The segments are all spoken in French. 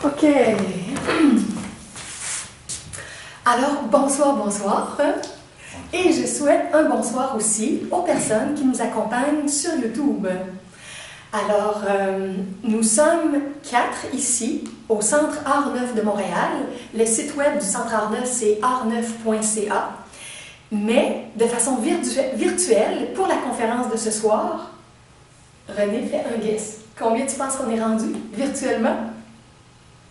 OK. Alors, bonsoir, bonsoir. Et je souhaite un bonsoir aussi aux personnes qui nous accompagnent sur YouTube. Alors, nous sommes 4 ici, au Centre Art Neuf de Montréal. Le site web du Centre Art Neuf, c'est artneuf.ca. Mais de façon virtuelle, pour la conférence de ce soir, René fait un guess. Combien tu penses qu'on est rendu virtuellement?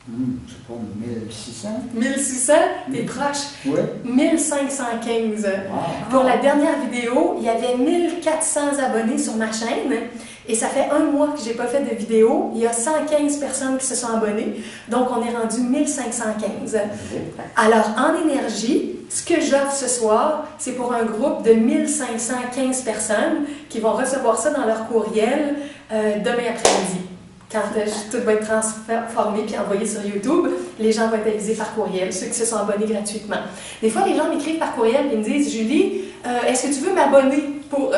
Je sais pas, 1600? 1600? T'es proche? Oui. 1515. Ah. Pour la dernière vidéo, il y avait 1400 abonnés sur ma chaîne. Et ça fait un mois que je n'ai pas fait de vidéo. Il y a 115 personnes qui se sont abonnées. Donc, on est rendu 1515. Alors, en énergie, ce que j'offre ce soir, c'est pour un groupe de 1515 personnes qui vont recevoir ça dans leur courriel demain après-midi. Quand tout va être transformé puis envoyé sur YouTube, les gens vont être avisés par courriel, ceux qui se sont abonnés gratuitement. Des fois, les gens m'écrivent par courriel et me disent « Julie, est-ce que tu veux m'abonner pour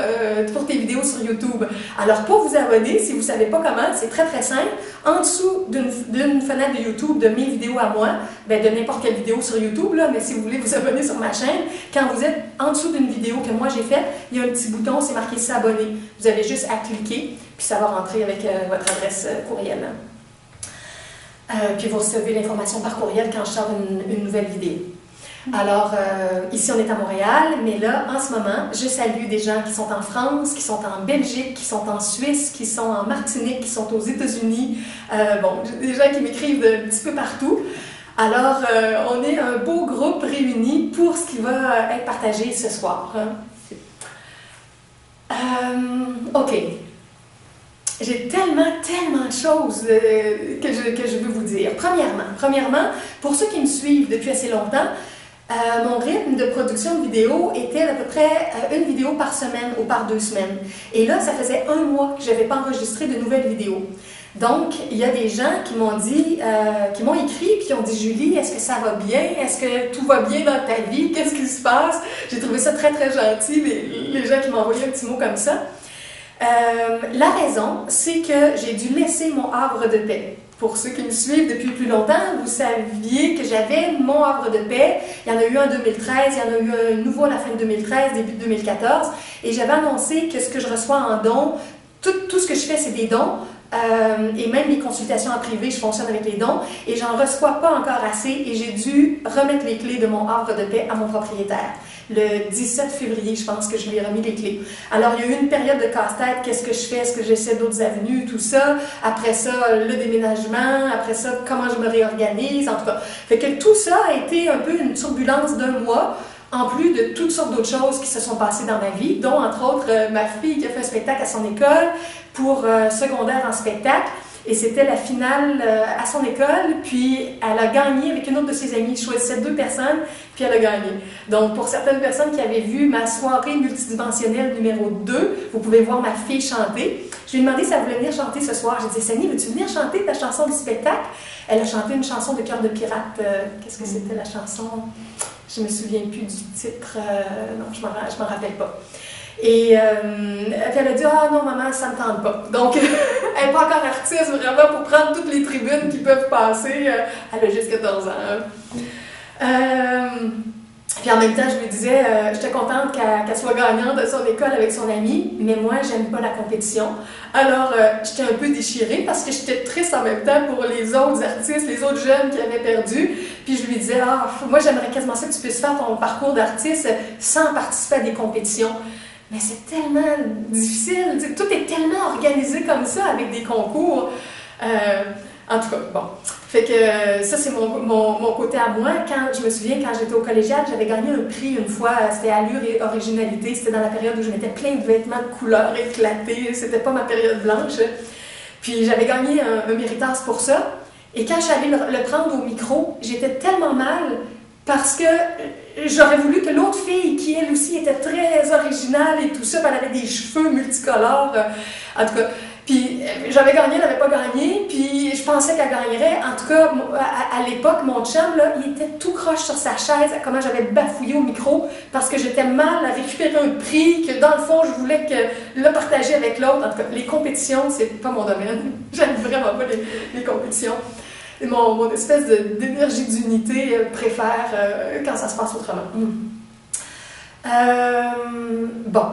tes vidéos sur YouTube? » Alors, pour vous abonner, si vous ne savez pas comment, c'est très très simple. En dessous d'une fenêtre de YouTube de mes vidéos à moi, ben de n'importe quelle vidéo sur YouTube, là, mais si vous voulez vous abonner sur ma chaîne, quand vous êtes en dessous d'une vidéo que moi j'ai faite, il y a un petit bouton, c'est marqué « S'abonner ». Vous avez juste à cliquer, puis ça va rentrer avec votre adresse courriel. Puis vous recevez l'information par courriel quand je sors une nouvelle vidéo. Alors, ici on est à Montréal, mais là, en ce moment, je salue des gens qui sont en France, qui sont en Belgique, qui sont en Suisse, qui sont en Martinique, qui sont aux États-Unis. Bon, des gens qui m'écrivent d'un petit peu partout. Alors, on est un beau groupe réuni pour ce qui va être partagé ce soir. OK. J'ai tellement de choses que je veux vous dire. Premièrement, pour ceux qui me suivent depuis assez longtemps, mon rythme de production de vidéos était à peu près une vidéo par semaine ou par 2 semaines. Et là, ça faisait un mois que je n'avais pas enregistré de nouvelles vidéos. Donc, il y a des gens qui m'ont dit, qui m'ont écrit, puis qui ont dit « Julie, est-ce que ça va bien? Est-ce que tout va bien dans ta vie? Qu'est-ce qui se passe? » J'ai trouvé ça très, très gentil, les gens qui m'ont envoyé un petit mot comme ça. La raison, c'est que j'ai dû laisser mon havre de paix. Pour ceux qui me suivent depuis plus longtemps, vous saviez que j'avais mon havre de paix. Il y en a eu un en 2013, il y en a eu un nouveau à la fin de 2013, début de 2014. Et j'avais annoncé que ce que je reçois en dons, tout ce que je fais, c'est des dons. Et même les consultations en privé, je fonctionne avec les dons. Et j'en reçois pas encore assez. Et j'ai dû remettre les clés de mon havre de paix à mon propriétaire. Le 17 février, je pense que je lui ai remis les clés. Alors, il y a eu une période de casse-tête. Qu'est-ce que je fais? Est-ce que j'essaie d'autres avenues? Tout ça. Après ça, le déménagement. Après ça, comment je me réorganise? En tout cas, fait que tout ça a été un peu une turbulence d'un mois, en plus de toutes sortes d'autres choses qui se sont passées dans ma vie, dont, entre autres, ma fille qui a fait un spectacle à son école pour secondaire en spectacle. Et c'était la finale à son école, puis elle a gagné avec une autre de ses amies. Je choisissais 2 personnes, puis elle a gagné. Donc, pour certaines personnes qui avaient vu ma soirée multidimensionnelle numéro 2, vous pouvez voir ma fille chanter. Je lui ai demandé si elle voulait venir chanter ce soir. J'ai dit, Sani, veux-tu venir chanter ta chanson du spectacle? Elle a chanté une chanson de Cœur de pirate. Qu'est-ce que c'était la chanson? Je me souviens plus du titre. Non, je m'en rappelle pas. Et puis elle a dit « Ah non, maman, ça ne me tente pas. » Donc, elle n'est pas encore artiste vraiment pour prendre toutes les tribunes qui peuvent passer. Elle a juste 14 ans. Puis en même temps, je lui disais j'étais contente qu'elle soit gagnante de son école avec son amie, mais moi, j'aime pas la compétition. Alors, j'étais un peu déchirée parce que j'étais triste en même temps pour les autres artistes, les autres jeunes qui avaient perdu. Puis je lui disais « Ah, moi, j'aimerais quasiment ça que tu puisses faire ton parcours d'artiste sans participer à des compétitions. » Mais c'est tellement difficile, tout est tellement organisé comme ça avec des concours. En tout cas, bon. Fait que ça, c'est mon côté à moi. Quand je me souviens, quand j'étais au collégial, j'avais gagné un prix une fois, c'était Allure et Originalité. C'était dans la période où je mettais plein de vêtements de couleurs éclatés. C'était pas ma période blanche. Puis j'avais gagné un méritas pour ça. Et quand je suis allée le prendre au micro, j'étais tellement mal parce que j'aurais voulu que l'autre fille, qui elle aussi était très originale et tout ça, elle avait des cheveux multicolores, en tout cas. Puis j'avais gagné, elle n'avait pas gagné, puis je pensais qu'elle gagnerait. En tout cas, à l'époque, mon chum, là, il était tout croche sur sa chaise, comment j'avais bafouillé au micro, parce que j'étais mal à récupérer un prix, que dans le fond, je voulais le partager avec l'autre. En tout cas, les compétitions, c'est pas mon domaine. J'aime vraiment pas les compétitions. mon espèce d'énergie d'unité préfère quand ça se passe autrement. Bon.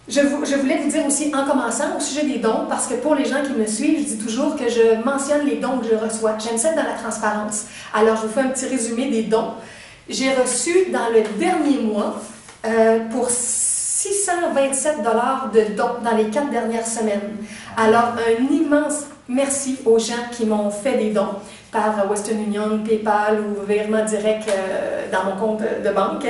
Je voulais vous dire aussi en commençant au sujet des dons, parce que pour les gens qui me suivent, je dis toujours que je mentionne les dons que je reçois. J'aime ça être dans la transparence. Alors, je vous fais un petit résumé des dons. J'ai reçu dans le dernier mois pour 627 $ de dons dans les 4 dernières semaines. Alors, un immense merci aux gens qui m'ont fait des dons par Western Union, PayPal ou virement direct dans mon compte de banque.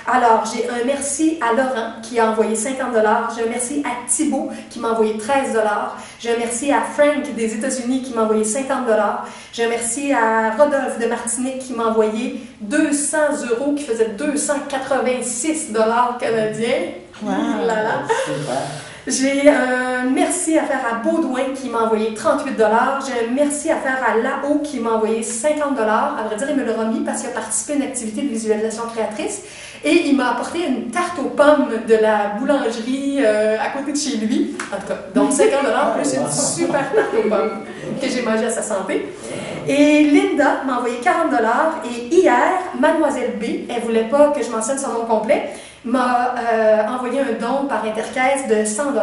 Alors, j'ai un merci à Laurent qui a envoyé 50 $. J'ai un merci à Thibault qui m'a envoyé 13 $. J'ai un merci à Frank des États-Unis qui m'a envoyé 50 $. J'ai un merci à Rodolphe de Martinique qui m'a envoyé 200 € qui faisait 286 $ canadiens. Wow, super. J'ai un merci à faire à Baudouin qui m'a envoyé 38 $. J'ai un merci à faire à Lao qui m'a envoyé 50 $. À vrai dire, il me l'a remis parce qu'il a participé à une activité de visualisation créatrice. Et il m'a apporté une tarte aux pommes de la boulangerie à côté de chez lui. En tout cas, donc 50 $ plus une super tarte aux pommes que j'ai mangée à sa santé. Et Linda m'a envoyé 40 $. Et hier, Mademoiselle B, elle ne voulait pas que je mentionne son nom complet, m'a envoyé un don par intercaisse de 100 $.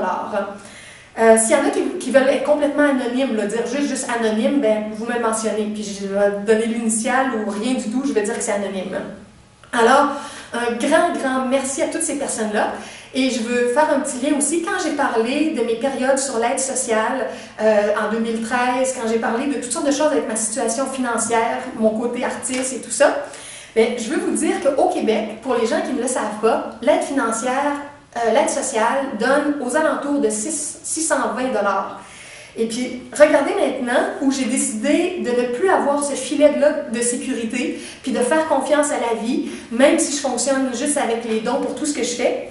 S'il y en a qui veulent être complètement anonymes, là, dire juste anonyme, ben, vous me le mentionnez, puis je vais donner l'initiale ou rien du tout, je vais dire que c'est anonyme. Alors, un grand merci à toutes ces personnes-là. Et je veux faire un petit lien aussi. Quand j'ai parlé de mes périodes sur l'aide sociale en 2013, quand j'ai parlé de toutes sortes de choses avec ma situation financière, mon côté artiste et tout ça, bien, je veux vous dire qu'au Québec, pour les gens qui ne le savent pas, l'aide financière, l'aide sociale donne aux alentours de 620 $. Et puis, regardez maintenant où j'ai décidé de ne plus avoir ce filet-là de sécurité, puis de faire confiance à la vie, même si je fonctionne juste avec les dons pour tout ce que je fais.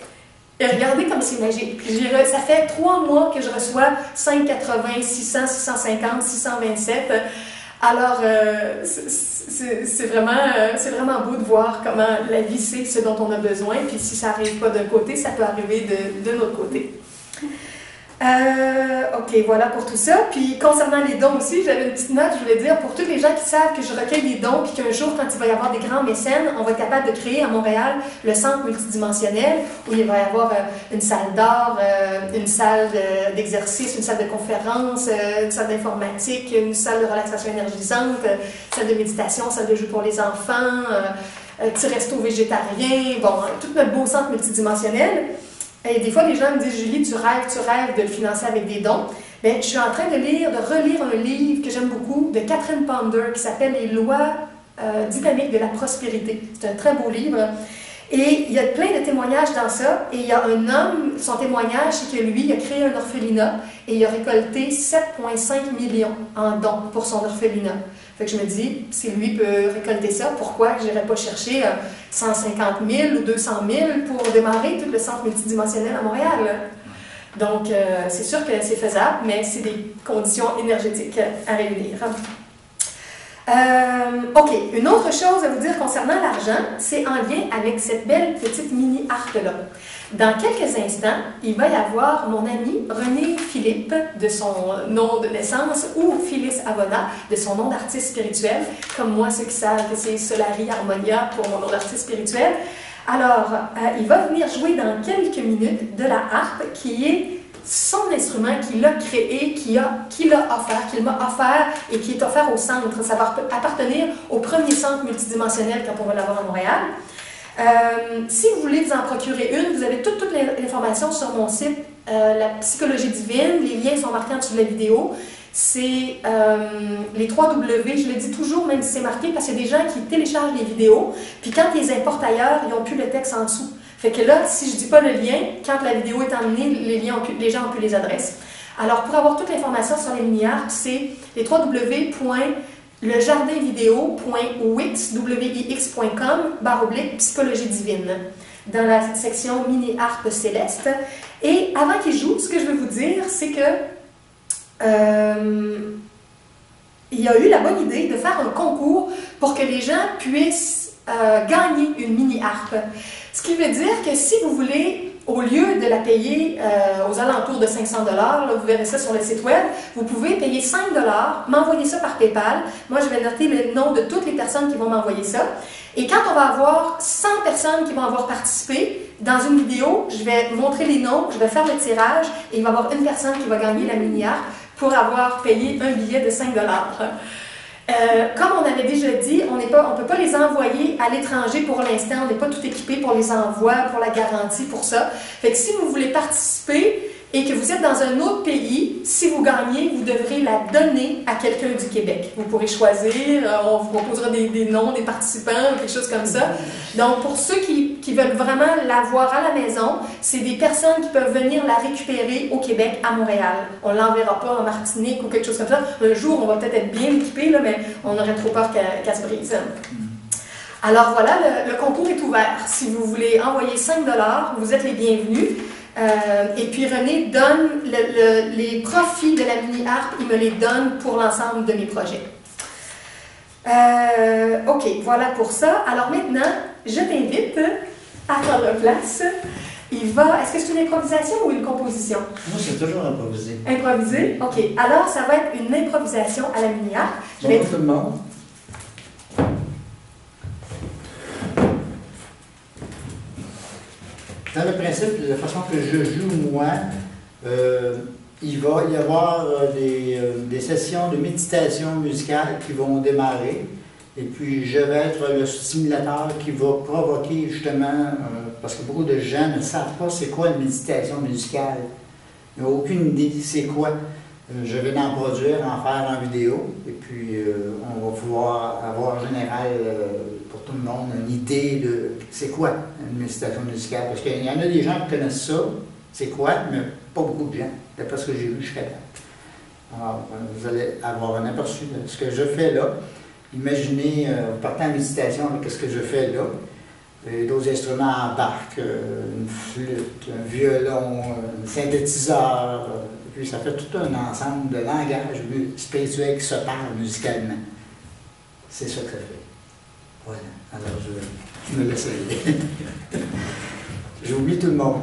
Et regardez comme c'est magique. Ça fait 3 mois que je reçois 5,80, 600, 650, 627. Alors, c'est vraiment beau de voir comment la vie sait ce dont on a besoin, puis si ça n'arrive pas d'un côté, ça peut arriver de l'autre côté. Ok, voilà pour tout ça. Puis concernant les dons aussi, j'avais une petite note, je voulais dire, pour tous les gens qui savent que je recueille des dons, puis qu'un jour, quand il va y avoir des grands mécènes, on va être capable de créer à Montréal le centre multidimensionnel, où il va y avoir une salle d'art, une salle d'exercice, une salle de conférence, une salle d'informatique, une salle de relaxation énergisante, salle de méditation, salle de jeu pour les enfants, petit resto végétarien, bon, tout notre beau centre multidimensionnel. Et des fois, les gens me disent, Julie, tu rêves de le financer avec des dons. Bien, je suis en train de relire un livre que j'aime beaucoup de Catherine Ponder qui s'appelle Les lois dynamiques de la prospérité. C'est un très beau livre. Et il y a plein de témoignages dans ça. Et il y a un homme, son témoignage, c'est que lui, il a créé un orphelinat et il a récolté 7,5 millions en dons pour son orphelinat. Fait que je me dis, si lui peut récolter ça, pourquoi je n'irais pas chercher 150 000 ou 200 000 pour démarrer tout le centre multidimensionnel à Montréal? Donc, c'est sûr que c'est faisable, mais c'est des conditions énergétiques à réunir. Ok, une autre chose à vous dire concernant l'argent, c'est en lien avec cette belle petite mini-harpe-là. Dans quelques instants, il va y avoir mon ami René Philippe, de son nom de naissance, ou Phyllis Avona, de son nom d'artiste spirituel. Comme moi, ceux qui savent que c'est Solari Harmonia pour mon nom d'artiste spirituel. Alors, il va venir jouer dans quelques minutes de la harpe qui est son instrument qu'il a créé, qu'il m'a offert et qui est offert au centre. Ça va appartenir au premier centre multidimensionnel quand on va l'avoir à Montréal. Si vous voulez vous en procurer une, vous avez toute l'information sur mon site, La Psychologie Divine. Les liens sont marqués en dessous de la vidéo. C'est les 3 W, je le dis toujours, même si c'est marqué, parce qu'il y a des gens qui téléchargent les vidéos, puis quand ils les importent ailleurs, ils n'ont plus le texte en dessous. Fait que là, si je ne dis pas le lien, quand la vidéo est emmenée, les gens ont plus les adresses. Alors, pour avoir toute l'information sur les mini-harpes, c'est les 3 www.lejardinvideo.wix.com/psychologie divine dans la section mini-harpe céleste. Et avant qu'il joue, ce que je veux vous dire, c'est que il a eu la bonne idée de faire un concours pour que les gens puissent gagner une mini-harpe. Ce qui veut dire que si vous voulez au lieu de la payer aux alentours de 500 $, là, vous verrez ça sur le site web, vous pouvez payer 5 $, m'envoyer ça par PayPal. Moi, je vais noter le nom de toutes les personnes qui vont m'envoyer ça. Et quand on va avoir 100 personnes qui vont avoir participé, dans une vidéo, je vais montrer les noms, je vais faire le tirage et il va y avoir une personne qui va gagner la mini-harpe pour avoir payé un billet de 5 $. Comme on avait déjà dit, on ne peut pas les envoyer à l'étranger pour l'instant, on n'est pas tout équipé pour les envois, pour la garantie, pour ça. Fait que si vous voulez participer et que vous êtes dans un autre pays, si vous gagnez, vous devrez la donner à quelqu'un du Québec. Vous pourrez choisir, on vous proposera des noms, des participants, quelque chose comme ça. Donc, pour ceux qui veulent vraiment l'avoir à la maison, c'est des personnes qui peuvent venir la récupérer au Québec, à Montréal. On ne l'enverra pas en Martinique ou quelque chose comme ça. Un jour, on va peut-être être bien équipé, là, mais on aurait trop peur qu'elle se brise. Alors voilà, le concours est ouvert. Si vous voulez envoyer 5 $, vous êtes les bienvenus. Et puis René donne les profits de la mini-harpe, il me les donne pour l'ensemble de mes projets. OK, voilà pour ça. Alors maintenant, je t'invite à prendre place. Est-ce que c'est une improvisation ou une composition? Moi, c'est toujours improvisé. Improvisé? OK. Alors, ça va être une improvisation à la mini-harpe. Bonjour tout le monde. Dans le principe, de la façon que je joue, moi, il va y avoir des sessions de méditation musicale qui vont démarrer. Et puis, je vais être le stimulateur qui va provoquer justement, parce que beaucoup de gens ne savent pas c'est quoi une méditation musicale. Ils n'ont aucune idée c'est quoi. Je vais en produire, en faire en vidéo. Et puis, on va pouvoir avoir en général, pour tout le monde, une idée de c'est quoi une méditation musicale. Parce qu'il y en a des gens qui connaissent ça, c'est quoi, mais pas beaucoup de gens, d'après ce que j'ai vu jusqu'à là. Alors, vous allez avoir un aperçu de ce que je fais là. Imaginez, partant en méditation avec ce que je fais là, d'autres instruments embarquent, une flûte, un violon, un synthétiseur, et puis ça fait tout un ensemble de langage spirituel qui se parle musicalement. C'est ça que ça fait. Voilà, alors je me laisse aller. J'oublie tout le monde.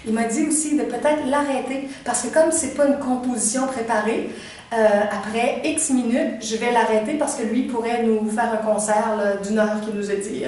Il m'a dit aussi de peut-être l'arrêter, parce que comme c'est pas une composition préparée, après X minutes, je vais l'arrêter parce que lui pourrait nous faire un concert d'une heure qu'il nous a dit.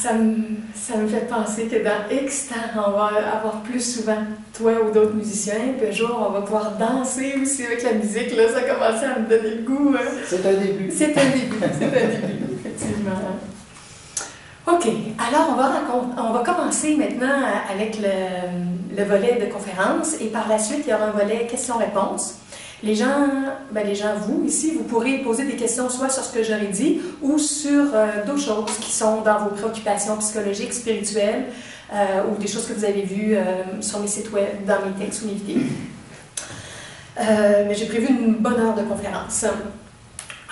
ça me fait penser que dans X temps, on va avoir plus souvent toi ou d'autres musiciens, puis un jour, on va pouvoir danser aussi avec la musique. Là, ça a commencé à me donner le goût. C'est un début. C'est un début, effectivement. OK, alors on va commencer maintenant avec le volet de conférence, et par la suite, il y aura un volet questions-réponses. Les gens, vous, ici, vous pourrez poser des questions soit sur ce que j'aurais dit ou sur d'autres choses qui sont dans vos préoccupations psychologiques, spirituelles ou des choses que vous avez vues sur mes sites web, dans mes textes ou mes vidéos. Mais j'ai prévu une bonne heure de conférence.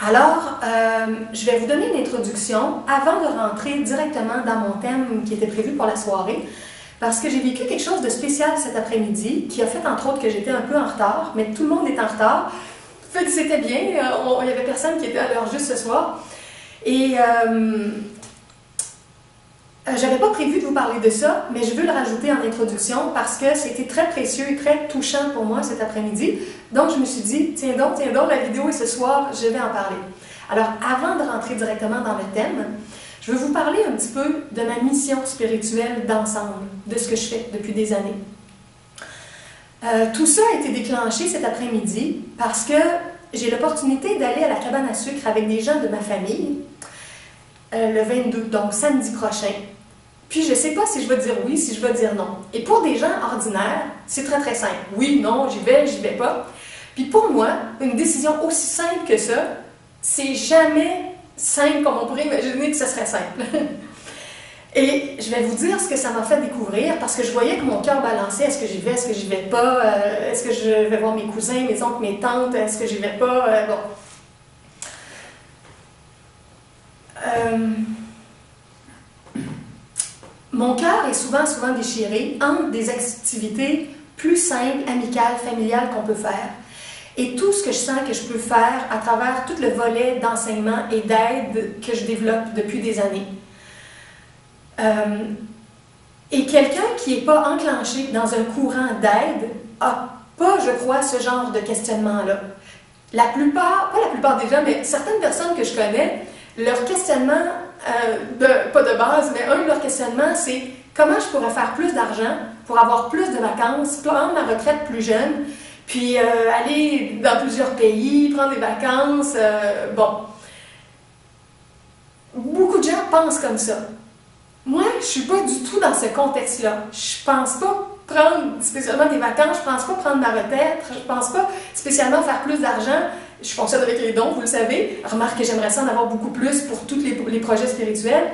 Alors, je vais vous donner une introduction avant de rentrer directement dans mon thème qui était prévu pour la soirée. Parce que j'ai vécu quelque chose de spécial cet après-midi, qui a fait entre autres que j'étais un peu en retard, mais tout le monde est en retard. Fait que c'était bien, il n'y avait personne qui était à l'heure juste ce soir. Et j'avais pas prévu de vous parler de ça, mais je veux le rajouter en introduction parce que c'était très précieux et très touchant pour moi cet après-midi. Donc je me suis dit, tiens donc, la vidéo est ce soir, je vais en parler. Alors avant de rentrer directement dans le thème, je veux vous parler un petit peu de ma mission spirituelle d'ensemble, de ce que je fais depuis des années. Tout ça a été déclenché cet après-midi parce que j'ai l'opportunité d'aller à la cabane à sucre avec des gens de ma famille le 22, donc samedi prochain. Puis je ne sais pas si je vais dire oui, si je vais dire non. Et pour des gens ordinaires, c'est très très simple. Oui, non, j'y vais pas. Puis pour moi, une décision aussi simple que ça, c'est jamais simple comme on pourrait imaginer que ce serait simple. Et je vais vous dire ce que ça m'a fait découvrir parce que je voyais que mon cœur balançait. Est-ce que j'y vais, est-ce que j'y vais pas? Est-ce que je vais voir mes cousins, mes oncles, mes tantes? Est-ce que j'y vais pas? Bon. Mon cœur est souvent déchiré entre des activités plus simples, amicales, familiales qu'on peut faire. Et tout ce que je sens que je peux faire à travers tout le volet d'enseignement et d'aide que je développe depuis des années. Et quelqu'un qui n'est pas enclenché dans un courant d'aide n'a pas, je crois, ce genre de questionnement-là. Pas la plupart des gens, mais certaines personnes que je connais, leur questionnement, pas de base, mais un de leurs questionnements, c'est comment je pourrais faire plus d'argent pour avoir plus de vacances, prendre ma retraite plus jeune, puis aller dans plusieurs pays, prendre des vacances, bon. Beaucoup de gens pensent comme ça. Moi, je ne suis pas du tout dans ce contexte-là. Je pense pas prendre spécialement des vacances, je pense pas prendre ma retraite, je pense pas spécialement faire plus d'argent. Je fonctionne avec les dons, vous le savez. Remarque que j'aimerais ça en avoir beaucoup plus pour tous les projets spirituels.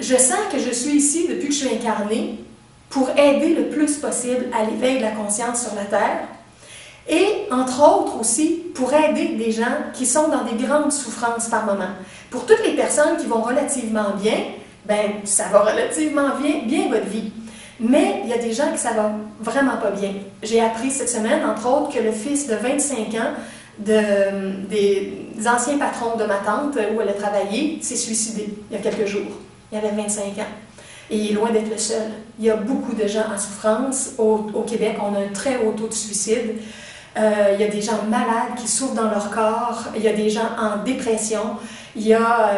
Je sens que je suis ici depuis que je suis incarnée pour aider le plus possible à l'éveil de la conscience sur la Terre et, entre autres aussi, pour aider des gens qui sont dans des grandes souffrances par moment. Pour toutes les personnes qui vont relativement bien, ben ça va relativement bien votre vie. Mais il y a des gens que ça va vraiment pas bien. J'ai appris cette semaine, entre autres, que le fils de 25 ans des anciens patrons de ma tante, où elle a travaillé, s'est suicidé il y a quelques jours. Il avait 25 ans. Et il est loin d'être le seul. Il y a beaucoup de gens en souffrance. Au Québec, on a un très haut taux de suicide. Il y a des gens malades qui souffrent dans leur corps. Il y a des gens en dépression. Il y a...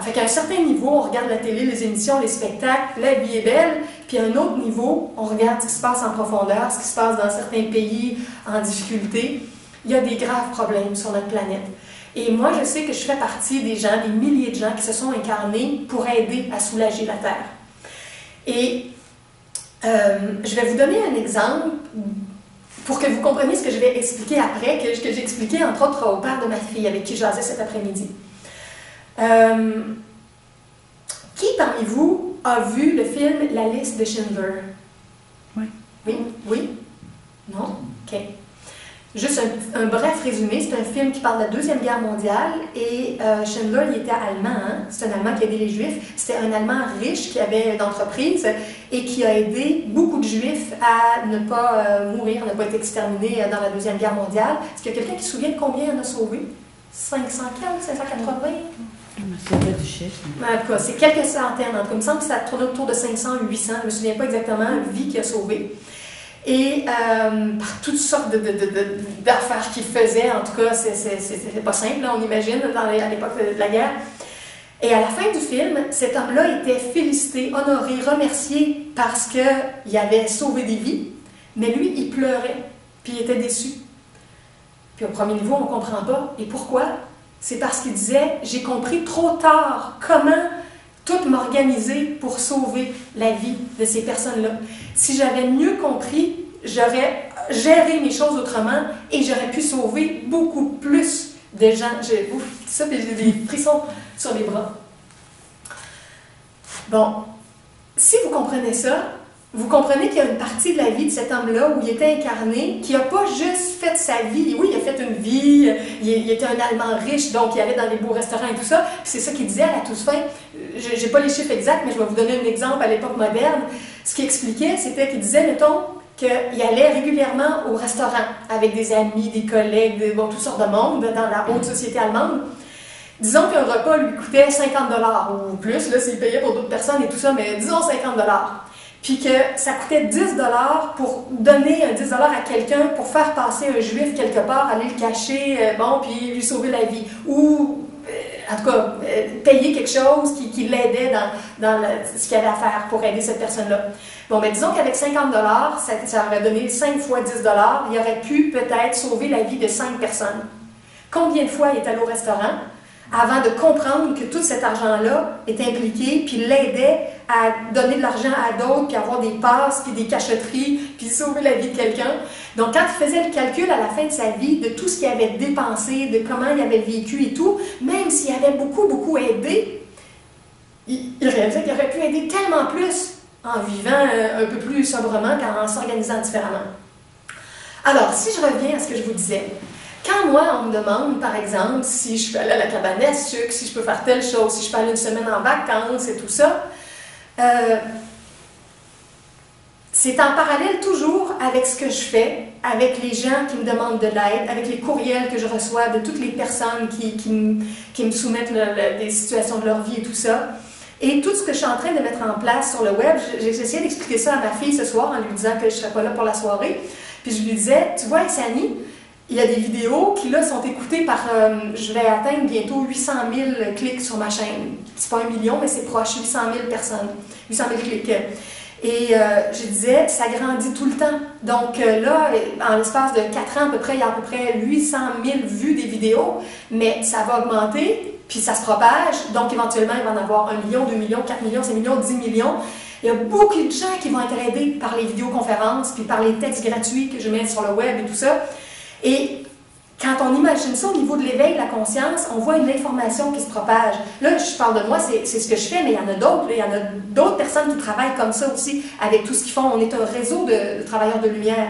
fait qu'à un certain niveau, on regarde la télé, les émissions, les spectacles, la vie est belle. Puis à un autre niveau, on regarde ce qui se passe en profondeur, ce qui se passe dans certains pays en difficulté. Il y a des graves problèmes sur notre planète. Et moi, je sais que je fais partie des gens, des milliers de gens qui se sont incarnés pour aider à soulager la Terre. Et je vais vous donner un exemple pour que vous compreniez ce que je vais expliquer après, que j'ai expliqué entre autres au père de ma fille avec qui je jasais cet après-midi. Qui parmi vous a vu le film La liste de Schindler? Oui. Oui? Oui? Non? OK. Juste un bref résumé, c'est un film qui parle de la Deuxième Guerre mondiale et Schindler, il était allemand, hein? C'est un Allemand qui a aidé les Juifs. C'était un Allemand riche qui avait une entreprise et qui a aidé beaucoup de Juifs à ne pas mourir, ne pas être exterminés dans la Deuxième Guerre mondiale. Est-ce qu'il y a quelqu'un qui se souvient de combien il en a sauvé? 500, 580? C'est vrai du chiffre. En tout cas, c'est quelques centaines. En tout cas, il me semble que ça tournait autour de 500 ou 800. Je ne me souviens pas exactement, une vie qu'il a sauvée. Et par toutes sortes d'affaires qu'il faisait, en tout cas, c'était pas simple, là, on imagine, à l'époque de la guerre. Et à la fin du film, cet homme-là était félicité, honoré, remercié parce qu'il avait sauvé des vies, mais lui, il pleurait, puis il était déçu. Puis au premier niveau, on ne comprend pas. Et pourquoi? C'est parce qu'il disait, j'ai compris trop tard comment tout m'organiser pour sauver la vie de ces personnes-là. Si j'avais mieux compris, j'aurais géré mes choses autrement et j'aurais pu sauver beaucoup plus de gens. Ouf, ça, puis j'ai des frissons sur les bras. Bon, si vous comprenez ça, vous comprenez qu'il y a une partie de la vie de cet homme-là où il était incarné, qui n'a pas juste fait sa vie. Oui, il a fait une vie, il était un Allemand riche, donc il allait dans des beaux restaurants et tout ça. Puis c'est ça qu'il disait à la toute fin. Je n'ai pas les chiffres exacts, mais je vais vous donner un exemple à l'époque moderne. Ce qu'il expliquait, c'était qu'il disait, mettons, qu'il allait régulièrement au restaurant avec des amis, des collègues, toutes sortes de monde dans la haute société allemande. Disons qu'un repas lui coûtait 50$ ou plus, là, s'il payait pour d'autres personnes et tout ça, mais disons 50$. Puis que ça coûtait 10$ pour donner 10$ à quelqu'un pour faire passer un juif quelque part, aller le cacher, puis lui sauver la vie. Ou, en tout cas, payer quelque chose qui l'aidait dans ce qu'il avait à faire pour aider cette personne-là. Bon, mais disons qu'avec 50$, ça aurait donné 5 fois 10$, il aurait pu peut-être sauver la vie de 5 personnes. Combien de fois il est allé au restaurant avant de comprendre que tout cet argent-là est impliqué, puis l'aidait à donner de l'argent à d'autres, puis avoir des passes, puis des cachotteries, puis sauver la vie de quelqu'un. Donc, quand il faisait le calcul à la fin de sa vie de tout ce qu'il avait dépensé, de comment il avait vécu et tout, même s'il avait beaucoup, beaucoup aidé, il réalisait qu'il aurait pu aider tellement plus en vivant un peu plus sobrement qu'en s'organisant différemment. Alors, si je reviens à ce que je vous disais, quand moi, on me demande, par exemple, si je peux aller à la cabane à sucre, si je peux faire telle chose, si je peux aller une semaine en vacances et tout ça, c'est en parallèle toujours avec ce que je fais, avec les gens qui me demandent de l'aide, avec les courriels que je reçois de toutes les personnes qui me soumettent des situations de leur vie et tout ça. Et tout ce que je suis en train de mettre en place sur le web, j'ai essayé d'expliquer ça à ma fille ce soir en lui disant que je ne serais pas là pour la soirée. Puis je lui disais, tu vois, Sani, il y a des vidéos qui, là, sont écoutées par... je vais atteindre bientôt 800 000 clics sur ma chaîne. C'est pas 1 million, mais c'est proche, 800 000 personnes, 800 000 clics. Et je disais, ça grandit tout le temps. Donc là, en l'espace de 4 ans à peu près, il y a à peu près 800 000 vues des vidéos, mais ça va augmenter, puis ça se propage. Donc éventuellement, il va en avoir 1 million, 2 millions, 4 millions, 5 millions, 10 millions. Il y a beaucoup de gens qui vont être aidés par les vidéoconférences, puis par les textes gratuits que je mets sur le web et tout ça. Et quand on imagine ça au niveau de l'éveil de la conscience, on voit une information qui se propage. Là, je parle de moi, c'est ce que je fais, mais il y en a d'autres. Il y en a d'autres personnes qui travaillent comme ça aussi, avec tout ce qu'ils font. On est un réseau de travailleurs de lumière.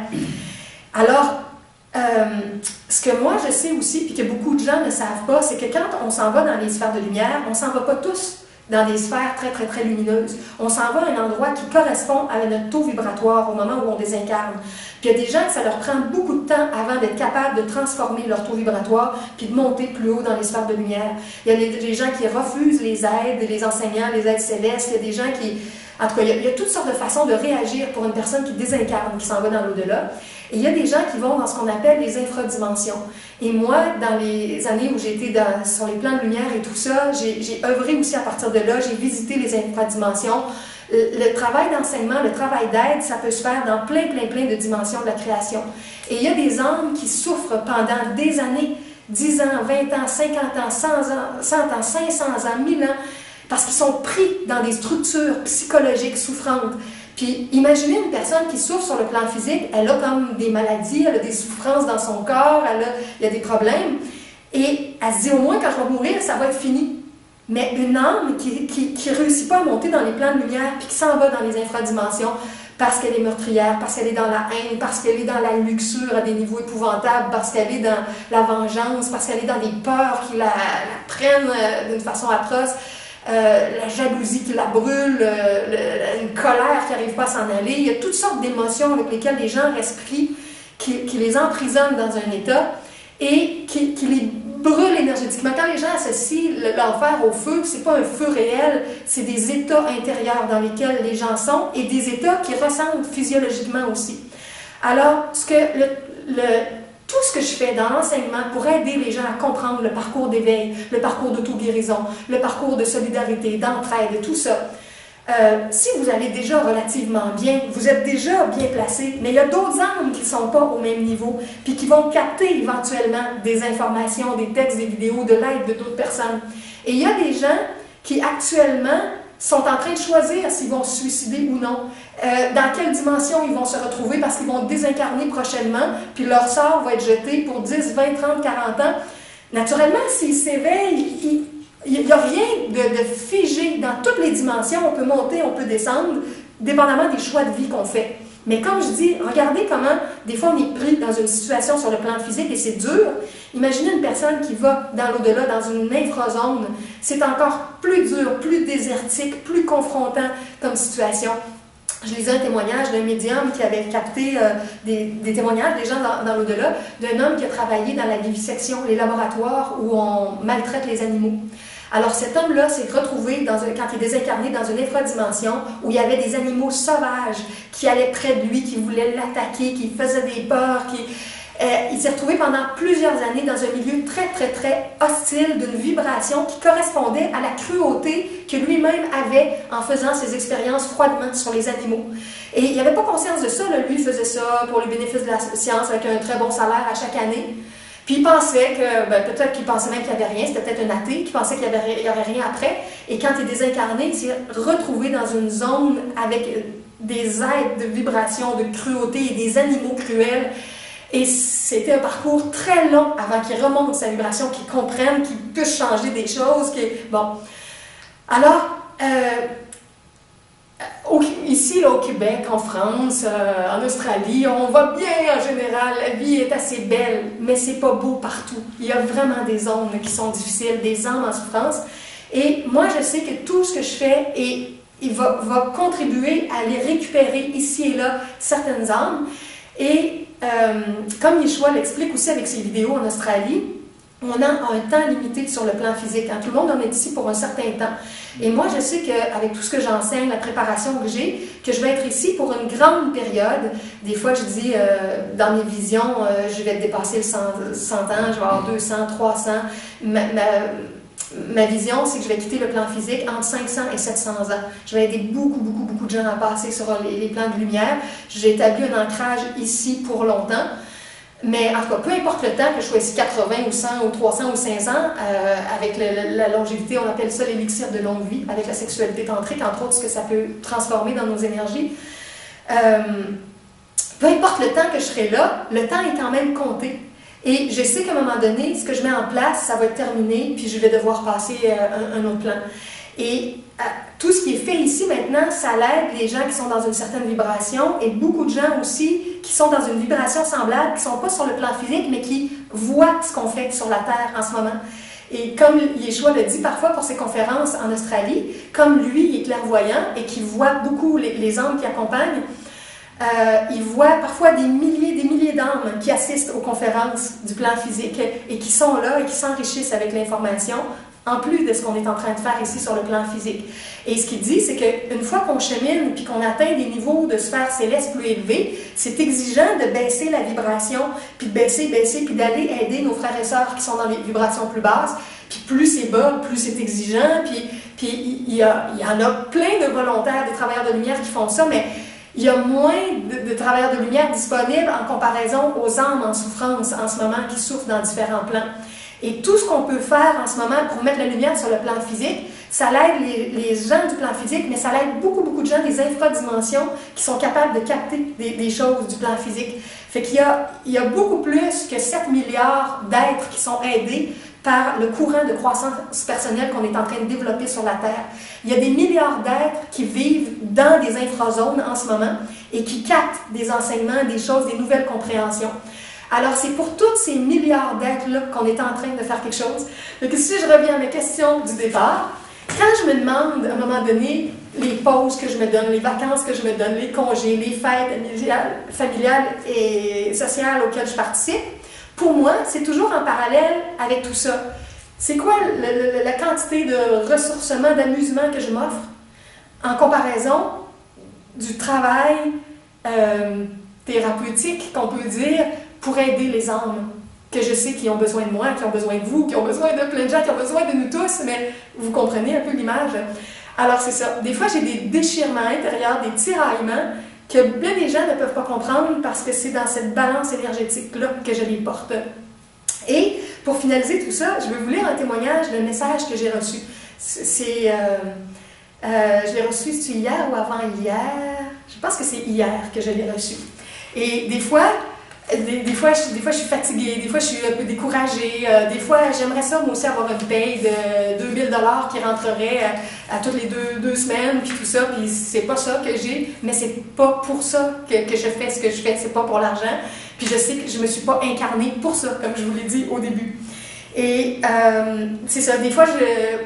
Alors, ce que moi je sais aussi, puis que beaucoup de gens ne savent pas, c'est que quand on s'en va dans les sphères de lumière, on ne s'en va pas tous dans des sphères très, très, très lumineuses. On s'en va à un endroit qui correspond à notre taux vibratoire au moment où on désincarne. Puis il y a des gens que ça leur prend beaucoup de temps avant d'être capables de transformer leur taux vibratoire puis de monter plus haut dans les sphères de lumière. Il y a des gens qui refusent les aides, les enseignants, les aides célestes. Il y a des gens qui... En tout cas, il y a toutes sortes de façons de réagir pour une personne qui désincarne, qui s'en va dans l'au-delà. Et il y a des gens qui vont dans ce qu'on appelle les infradimensions. Et moi, dans les années où j'ai été sur les plans de lumière et tout ça, j'ai œuvré aussi à partir de là, j'ai visité les infradimensions. Le travail d'enseignement, le travail d'aide, ça peut se faire dans plein de dimensions de la création. Et il y a des âmes qui souffrent pendant des années, 10 ans, 20 ans, 50 ans, 100 ans, 500 ans, 1000 ans, parce qu'ils sont pris dans des structures psychologiques souffrantes. Puis imaginez une personne qui souffre sur le plan physique, elle a comme des maladies, elle a des souffrances dans son corps, il y a des problèmes, et elle se dit au moins quand je vais mourir, ça va être fini. Mais une âme qui ne réussit pas à monter dans les plans de lumière, puis qui s'en va dans les infradimensions, parce qu'elle est meurtrière, parce qu'elle est dans la haine, parce qu'elle est dans la luxure à des niveaux épouvantables, parce qu'elle est dans la vengeance, parce qu'elle est dans des peurs qui la prennent d'une façon atroce, la jalousie qui la brûle, une colère qui n'arrive pas à s'en aller. Il y a toutes sortes d'émotions avec lesquelles les gens restent pris, qui les emprisonnent dans un état et qui les brûlent énergétiquement. Quand les gens associent l'enfer au feu, c'est pas un feu réel, c'est des états intérieurs dans lesquels les gens sont et des états qui ressentent physiologiquement aussi. Alors, ce que tout ce que je fais dans l'enseignement pour aider les gens à comprendre le parcours d'éveil, le parcours d'auto-guérison, le parcours de solidarité, d'entraide, tout ça. Si vous allez déjà relativement bien, vous êtes déjà bien placé, mais il y a d'autres âmes qui ne sont pas au même niveau, puis qui vont capter éventuellement des informations, des textes, des vidéos, de l'aide de d'autres personnes. Et il y a des gens qui actuellement sont en train de choisir s'ils vont se suicider ou non, dans quelle dimension ils vont se retrouver parce qu'ils vont désincarner prochainement, puis leur sort va être jeté pour 10, 20, 30, 40 ans. Naturellement, s'ils s'éveillent, il n'y a rien de figé dans toutes les dimensions. On peut monter, on peut descendre, dépendamment des choix de vie qu'on fait. Mais comme je dis, regardez comment, des fois, on est pris dans une situation sur le plan physique et c'est dur. Imaginez une personne qui va dans l'au-delà, dans une infrazone. C'est encore plus dur, plus désertique, plus confrontant comme situation. Je lisais un témoignage d'un médium qui avait capté des témoignages des gens dans l'au-delà, d'un homme qui a travaillé dans la vivisection, les laboratoires où on maltraite les animaux. Alors cet homme-là s'est retrouvé, quand il est désincarné, dans une infradimension où il y avait des animaux sauvages qui allaient près de lui, qui voulaient l'attaquer, qui faisaient des peurs, il s'est retrouvé pendant plusieurs années dans un milieu très, très, très hostile, d'une vibration qui correspondait à la cruauté que lui-même avait en faisant ses expériences froidement sur les animaux. Et il n'avait pas conscience de ça, là. Lui faisait ça pour le bénéfice de la science avec un très bon salaire à chaque année. Puis il pensait que, peut-être qu'il pensait même qu'il n'y avait rien, c'était peut-être un athée, qui pensait qu'il n'y aurait rien après. Et quand il est désincarné, il s'est retrouvé dans une zone avec des êtres de vibration, de cruauté et des animaux cruels. Et c'était un parcours très long avant qu'il remonte sa vibration, qu'il comprenne, qu'il puisse changer des choses. Bon. Alors, ici, là, au Québec, en France, en Australie, on va bien en général, la vie est assez belle, mais c'est pas beau partout. Il y a vraiment des zones qui sont difficiles, des âmes en souffrance. Et moi, je sais que tout ce que je fais, il va contribuer à les récupérer ici et là certaines âmes. Et comme Yeshua l'explique aussi avec ses vidéos en Australie, on a un temps limité sur le plan physique. Tout le monde en est ici pour un certain temps. Et moi, je sais qu'avec tout ce que j'enseigne, la préparation que j'ai, que je vais être ici pour une grande période. Des fois, je dis, dans mes visions, je vais dépasser le 100 ans, je vais avoir 200, 300. Ma vision, c'est que je vais quitter le plan physique entre 500 et 700 ans. Je vais aider beaucoup, beaucoup, beaucoup de gens à passer sur les plans de lumière. J'ai établi un ancrage ici pour longtemps. Mais en tout cas, peu importe le temps, que je sois ici 80 ou 100 ou 300 ou 500, avec la longévité, on appelle ça l'élixir de longue vie, avec la sexualité tantrique, entre autres, ce que ça peut transformer dans nos énergies. Peu importe le temps que je serai là, le temps est quand même compté. Et je sais qu'à un moment donné, ce que je mets en place, ça va être terminé, puis je vais devoir passer un autre plan. Et tout ce qui est fait ici maintenant, ça l'aide les gens qui sont dans une certaine vibration et beaucoup de gens aussi qui sont dans une vibration semblable, qui ne sont pas sur le plan physique, mais qui voient ce qu'on fait sur la Terre en ce moment. Et comme Yeshua le dit parfois pour ses conférences en Australie, comme lui il est clairvoyant et qu'il voit beaucoup les âmes qui accompagnent, il voit parfois des milliers d'âmes qui assistent aux conférences du plan physique et qui sont là et qui s'enrichissent avec l'information, en plus de ce qu'on est en train de faire ici sur le plan physique. Et ce qu'il dit, c'est qu'une fois qu'on chemine puis qu'on atteint des niveaux de sphère céleste plus élevés, c'est exigeant de baisser la vibration, puis de baisser, puis d'aller aider nos frères et sœurs qui sont dans les vibrations plus basses. Puis plus c'est bas, plus c'est exigeant, puis il y en a plein de volontaires, de travailleurs de lumière qui font ça, mais il y a moins de travailleurs de lumière disponibles en comparaison aux âmes en souffrance en ce moment qui souffrent dans différents plans. Et tout ce qu'on peut faire en ce moment pour mettre la lumière sur le plan physique, ça l'aide les gens du plan physique, mais ça l'aide beaucoup de gens des infradimensions qui sont capables de capter des choses du plan physique. Fait qu'il y a beaucoup plus que 7 milliards d'êtres qui sont aidés par le courant de croissance personnelle qu'on est en train de développer sur la Terre. Il y a des milliards d'êtres qui vivent dans des infrazones en ce moment et qui captent des enseignements, des choses, des nouvelles compréhensions. Alors, c'est pour tous ces milliards d'êtres-là qu'on est en train de faire quelque chose. Donc, si je reviens à mes questions du départ, quand je me demande, à un moment donné, les pauses que je me donne, les vacances que je me donne, les congés, les fêtes familiales et sociales auxquelles je participe, pour moi, c'est toujours en parallèle avec tout ça. C'est quoi la quantité de ressourcement, d'amusement que je m'offre en comparaison du travail thérapeutique qu'on peut dire pour aider les âmes que je sais qui ont besoin de moi, qui ont besoin de vous, qui ont besoin de plein de gens, qui ont besoin de nous tous, mais vous comprenez un peu l'image. Alors c'est ça, des fois j'ai des déchirements intérieurs, des tiraillements que bien des gens ne peuvent pas comprendre parce que c'est dans cette balance énergétique-là que je les porte. Et pour finaliser tout ça, je vais vous lire un témoignage d'un message que j'ai reçu. Je l'ai reçu hier ou avant-hier. Je pense que c'est hier que je l'ai reçu. Et des fois, je suis fatiguée, des fois je suis un peu découragée, des fois j'aimerais ça moi aussi avoir une paye de 2000 $ qui rentrerait à toutes les deux semaines, puis tout ça, puis c'est pas ça que j'ai, mais c'est pas pour ça que je fais ce que je fais, c'est pas pour l'argent, puis je sais que je me suis pas incarnée pour ça, comme je vous l'ai dit au début. Et c'est ça, des fois,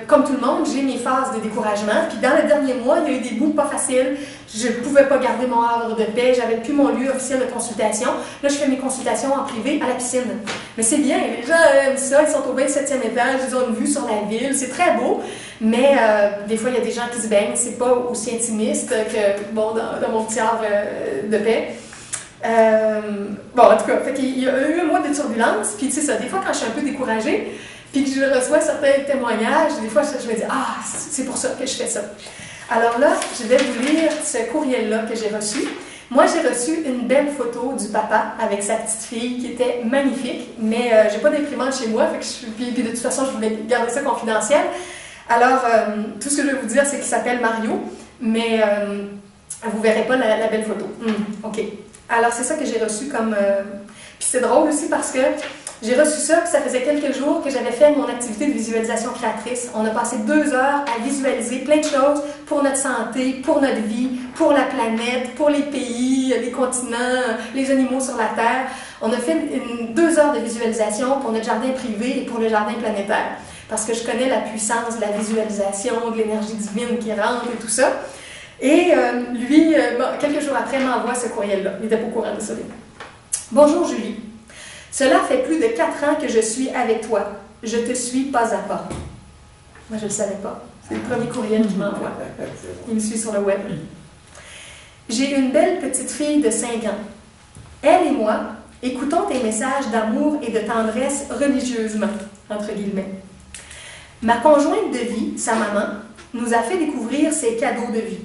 comme tout le monde, j'ai mes phases de découragement. Puis dans le dernier mois, il y a eu des bouts pas faciles. Je ne pouvais pas garder mon havre de paix. J'avais plus mon lieu officiel de consultation. Là, je fais mes consultations en privé à la piscine. Mais c'est bien, les gens aiment ça. Ils sont au 27e étage, ils ont une vue sur la ville. C'est très beau. Mais des fois, il y a des gens qui se baignent. C'est pas aussi intimiste que bon, dans mon petit havre de paix. Bon, en tout cas, il y a eu un mois de turbulence, puis tu sais ça, des fois quand je suis un peu découragée, puis que je reçois certains témoignages, des fois je me dis « Ah, c'est pour ça que je fais ça ». Alors là, je vais vous lire ce courriel-là que j'ai reçu. Moi, j'ai reçu une belle photo du papa avec sa petite fille qui était magnifique, mais j'ai pas d'imprimante chez moi, fait que puis de toute façon, je voulais garder ça confidentiel. Alors, tout ce que je vais vous dire, c'est qu'il s'appelle Mario, mais vous verrez pas la belle photo. OK. Alors, c'est ça que j'ai reçu comme... Puis c'est drôle aussi parce que j'ai reçu ça, puis ça faisait quelques jours que j'avais fait mon activité de visualisation créatrice. On a passé 2 heures à visualiser plein de choses pour notre santé, pour notre vie, pour la planète, pour les pays, les continents, les animaux sur la Terre. On a fait 2 heures de visualisation pour notre jardin privé et pour le jardin planétaire. Parce que je connais la puissance de la visualisation, de l'énergie divine qui rentre et tout ça. Et lui, quelques jours après, m'envoie ce courriel-là. Il n'était pas au courant de ça. Bonjour Julie. Cela fait plus de 4 ans que je suis avec toi. Je te suis pas à pas. Moi, je ne le savais pas. C'est le premier courriel qu'il m'envoie. Il me suit sur le web. J'ai une belle petite fille de 5 ans. Elle et moi écoutons tes messages d'amour et de tendresse religieusement, entre guillemets. Ma conjointe de vie, sa maman, nous a fait découvrir ses cadeaux de vie.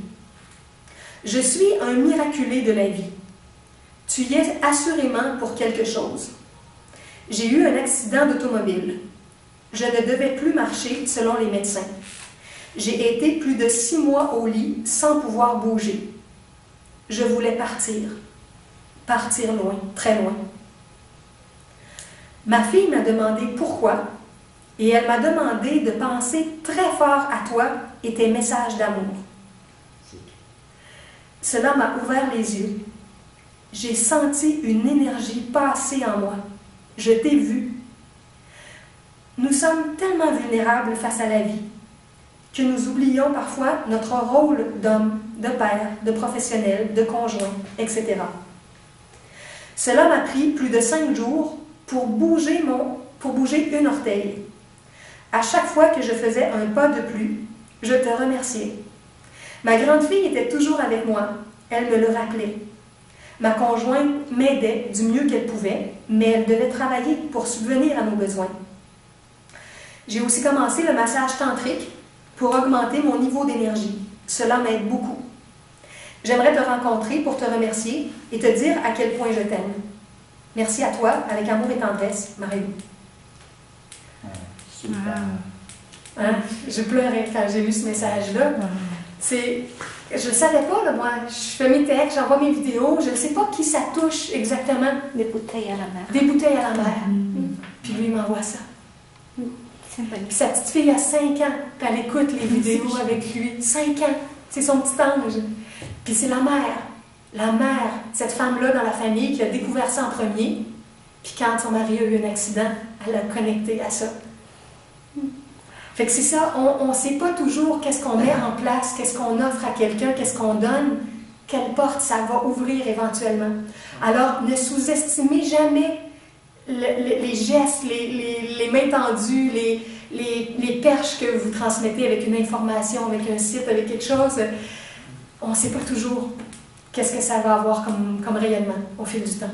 Je suis un miraculé de la vie. Tu y es assurément pour quelque chose. J'ai eu un accident d'automobile. Je ne devais plus marcher selon les médecins. J'ai été plus de 6 mois au lit sans pouvoir bouger. Je voulais partir. Partir loin, très loin. Ma fille m'a demandé pourquoi et elle m'a demandé de penser très fort à toi et tes messages d'amour. Cela m'a ouvert les yeux. J'ai senti une énergie passer en moi. Je t'ai vu. Nous sommes tellement vulnérables face à la vie que nous oublions parfois notre rôle d'homme, de père, de professionnel, de conjoint, etc. Cela m'a pris plus de 5 jours pour bouger une orteil. À chaque fois que je faisais un pas de plus, je te remerciais. Ma grande fille était toujours avec moi. Elle me le rappelait. Ma conjointe m'aidait du mieux qu'elle pouvait, mais elle devait travailler pour subvenir à nos besoins. J'ai aussi commencé le massage tantrique pour augmenter mon niveau d'énergie. Cela m'aide beaucoup. J'aimerais te rencontrer pour te remercier et te dire à quel point je t'aime. Merci à toi, avec amour et tendresse, Marie. Hein? Je pleurais quand j'ai lu ce message-là. Je ne savais pas, là, moi. Je fais mes textes, j'envoie mes vidéos, je ne sais pas qui ça touche exactement. Des bouteilles à la mer. Des bouteilles à la mer. Puis lui, il m'envoie ça. Puis sa petite fille a 5 ans, puis elle écoute les vidéos avec lui. 5 ans. C'est son petit ange. Puis c'est la mère, cette femme-là dans la famille qui a découvert ça en premier. Puis quand son mari a eu un accident, elle a connecté à ça. Fait que c'est ça, on ne sait pas toujours qu'est-ce qu'on met en place, qu'est-ce qu'on offre à quelqu'un, qu'est-ce qu'on donne, quelle porte ça va ouvrir éventuellement. Alors, ne sous-estimez jamais les gestes, les mains tendues, les perches que vous transmettez avec une information, avec un site, avec quelque chose. On ne sait pas toujours qu'est-ce que ça va avoir comme rayonnement au fil du temps.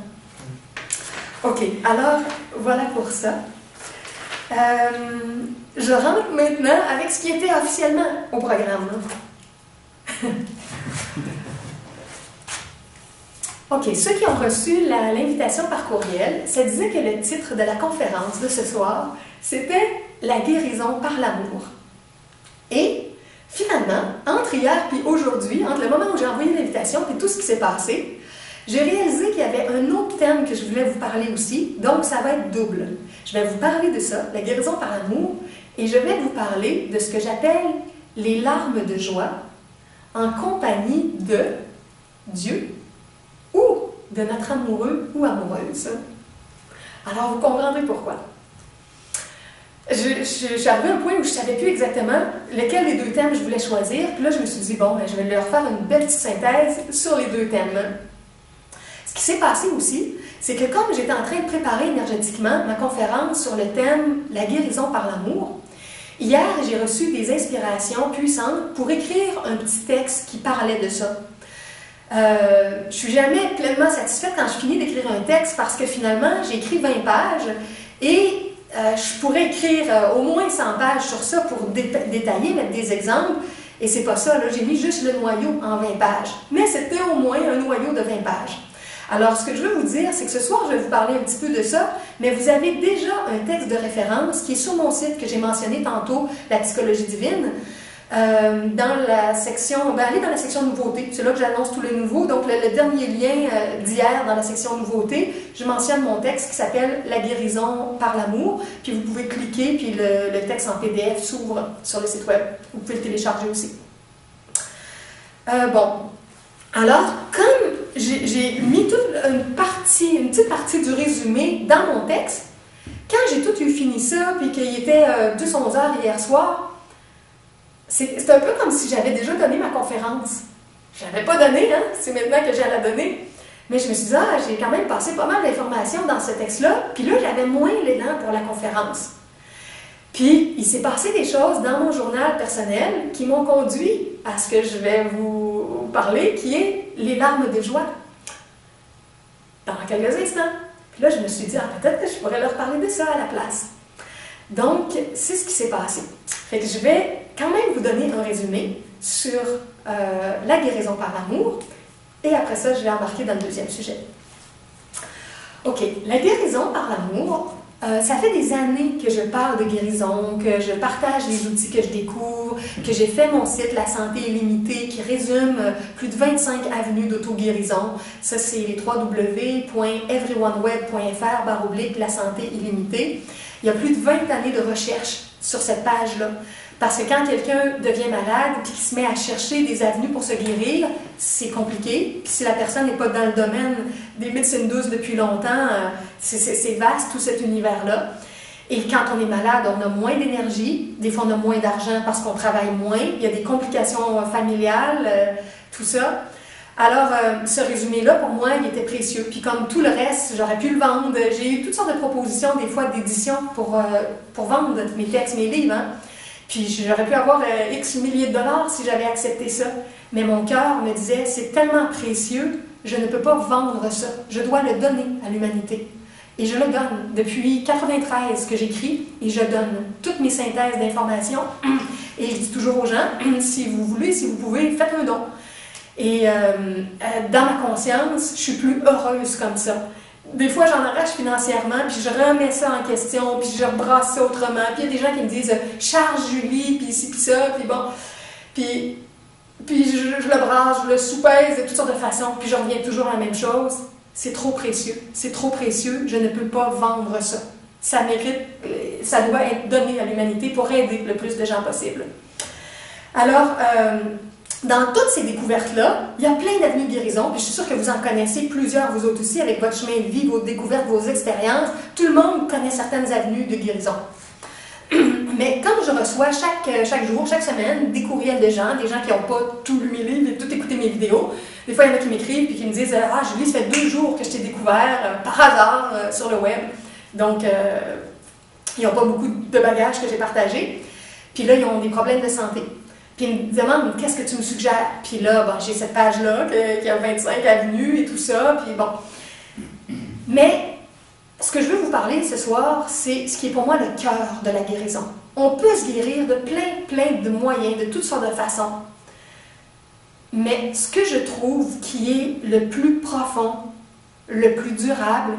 OK, alors voilà pour ça. Je rentre maintenant avec ce qui était officiellement au programme. OK, ceux qui ont reçu l'invitation par courriel, ça disait que le titre de la conférence de ce soir, c'était « La guérison par l'amour ». Et finalement, entre hier et aujourd'hui, entre le moment où j'ai envoyé l'invitation et tout ce qui s'est passé, j'ai réalisé qu'il y avait un autre thème que je voulais vous parler aussi, donc ça va être double. Je vais vous parler de ça, la guérison par l'amour, et je vais vous parler de ce que j'appelle les larmes de joie en compagnie de Dieu ou de notre amoureux ou amoureuse. Alors, vous comprendrez pourquoi. J'ai arrivé à un point où je ne savais plus exactement lequel des deux thèmes je voulais choisir, puis là, je me suis dit, bon, ben, je vais leur faire une belle petite synthèse sur les deux thèmes. Ce qui s'est passé aussi, c'est que comme j'étais en train de préparer énergétiquement ma conférence sur le thème « La guérison par l'amour », hier, j'ai reçu des inspirations puissantes pour écrire un petit texte qui parlait de ça. Je ne suis jamais pleinement satisfaite quand je finis d'écrire un texte parce que finalement, j'ai écrit 20 pages et je pourrais écrire au moins 100 pages sur ça pour détailler, mettre des exemples. Et c'est pas ça, là, j'ai mis juste le noyau en 20 pages. Mais c'était au moins un noyau de 20 pages. Alors, ce que je veux vous dire, c'est que ce soir, je vais vous parler un petit peu de ça, mais vous avez déjà un texte de référence qui est sur mon site que j'ai mentionné tantôt, La psychologie divine, dans la section, allez dans la section nouveautés, c'est là que j'annonce tous les nouveaux. Donc, le dernier lien d'hier dans la section nouveautés, je mentionne mon texte qui s'appelle La guérison par l'amour, puis vous pouvez cliquer, puis le texte en PDF s'ouvre sur le site web. Vous pouvez le télécharger aussi. Bon, alors, comme j'ai mis toute une petite partie du résumé dans mon texte, quand j'ai tout eu fini ça, puis qu'il était 11 heures hier soir, c'est un peu comme si j'avais déjà donné ma conférence. Je ne l'avais pas donnée, hein? C'est maintenant que j'ai à la donner. Mais je me suis dit, j'ai quand même passé pas mal d'informations dans ce texte-là, puis là, j'avais moins l'élan pour la conférence. Puis, il s'est passé des choses dans mon journal personnel qui m'ont conduit à ce que je vais vous parler, qui est les larmes de joie. Dans quelques instants. Puis là, je me suis dit, peut-être que je pourrais leur parler de ça à la place. Donc, c'est ce qui s'est passé. Fait que je vais quand même vous donner un résumé sur la guérison par l'amour, et après ça, je vais embarquer dans le deuxième sujet. OK, la guérison par l'amour, ça fait des années que je parle de guérison, que je partage les outils que je découvre, que j'ai fait mon site La Santé Illimitée qui résume plus de 25 avenues d'auto-guérison. Ça, c'est les www.everyoneweb.fr/la santé illimitée. Il y a plus de 20 années de recherche sur cette page-là. Parce que quand quelqu'un devient malade et qu'il se met à chercher des avenues pour se guérir, c'est compliqué. Puis si la personne n'est pas dans le domaine des médecines douces depuis longtemps, c'est vaste tout cet univers-là. Et quand on est malade, on a moins d'énergie. Des fois, on a moins d'argent parce qu'on travaille moins. Il y a des complications familiales, tout ça. Alors, ce résumé-là, pour moi, il était précieux. Puis comme tout le reste, j'aurais pu le vendre. J'ai eu toutes sortes de propositions, des fois, d'édition pour vendre mes textes, mes livres. Hein? Puis j'aurais pu avoir X milliers de dollars si j'avais accepté ça. Mais mon cœur me disait, c'est tellement précieux, je ne peux pas vendre ça. Je dois le donner à l'humanité. Et je le donne. Depuis 1993 que j'écris, et je donne toutes mes synthèses d'informations. Et je dis toujours aux gens, si vous voulez, si vous pouvez, faites un don. Et dans ma conscience, je suis plus heureuse comme ça. Des fois, j'en arrache financièrement, puis je remets ça en question, puis je rebrasse ça autrement. Puis il y a des gens qui me disent « charge Julie », puis ici, puis ça, puis bon. Puis je le brasse, je le soupèse de toutes sortes de façons, puis je reviens toujours à la même chose. C'est trop précieux. C'est trop précieux. Je ne peux pas vendre ça. Ça mérite, ça doit être donné à l'humanité pour aider le plus de gens possible. Alors, dans toutes ces découvertes-là, il y a plein d'avenues de guérison, puis je suis sûre que vous en connaissez plusieurs, vous autres aussi, avec votre chemin de vie, vos découvertes, vos expériences. Tout le monde connaît certaines avenues de guérison. Mais comme je reçois chaque jour, chaque semaine, des courriels de gens, des gens qui n'ont pas tout lu mes livres et tout écouté mes vidéos, des fois il y en a qui m'écrivent et qui me disent « Ah, Julie, ça fait 2 jours que je t'ai découvert par hasard sur le web. » Donc, ils n'ont pas beaucoup de bagages que j'ai partagés. Puis là, ils ont des problèmes de santé. Puis ils me demandent « Qu'est-ce que tu me suggères? » Puis là, bon, j'ai cette page-là qui a 25 avenues et tout ça, puis bon. Mais vous parler ce soir, c'est ce qui est pour moi le cœur de la guérison. On peut se guérir de plein de moyens, de toutes sortes de façons. Mais ce que je trouve qui est le plus profond, le plus durable,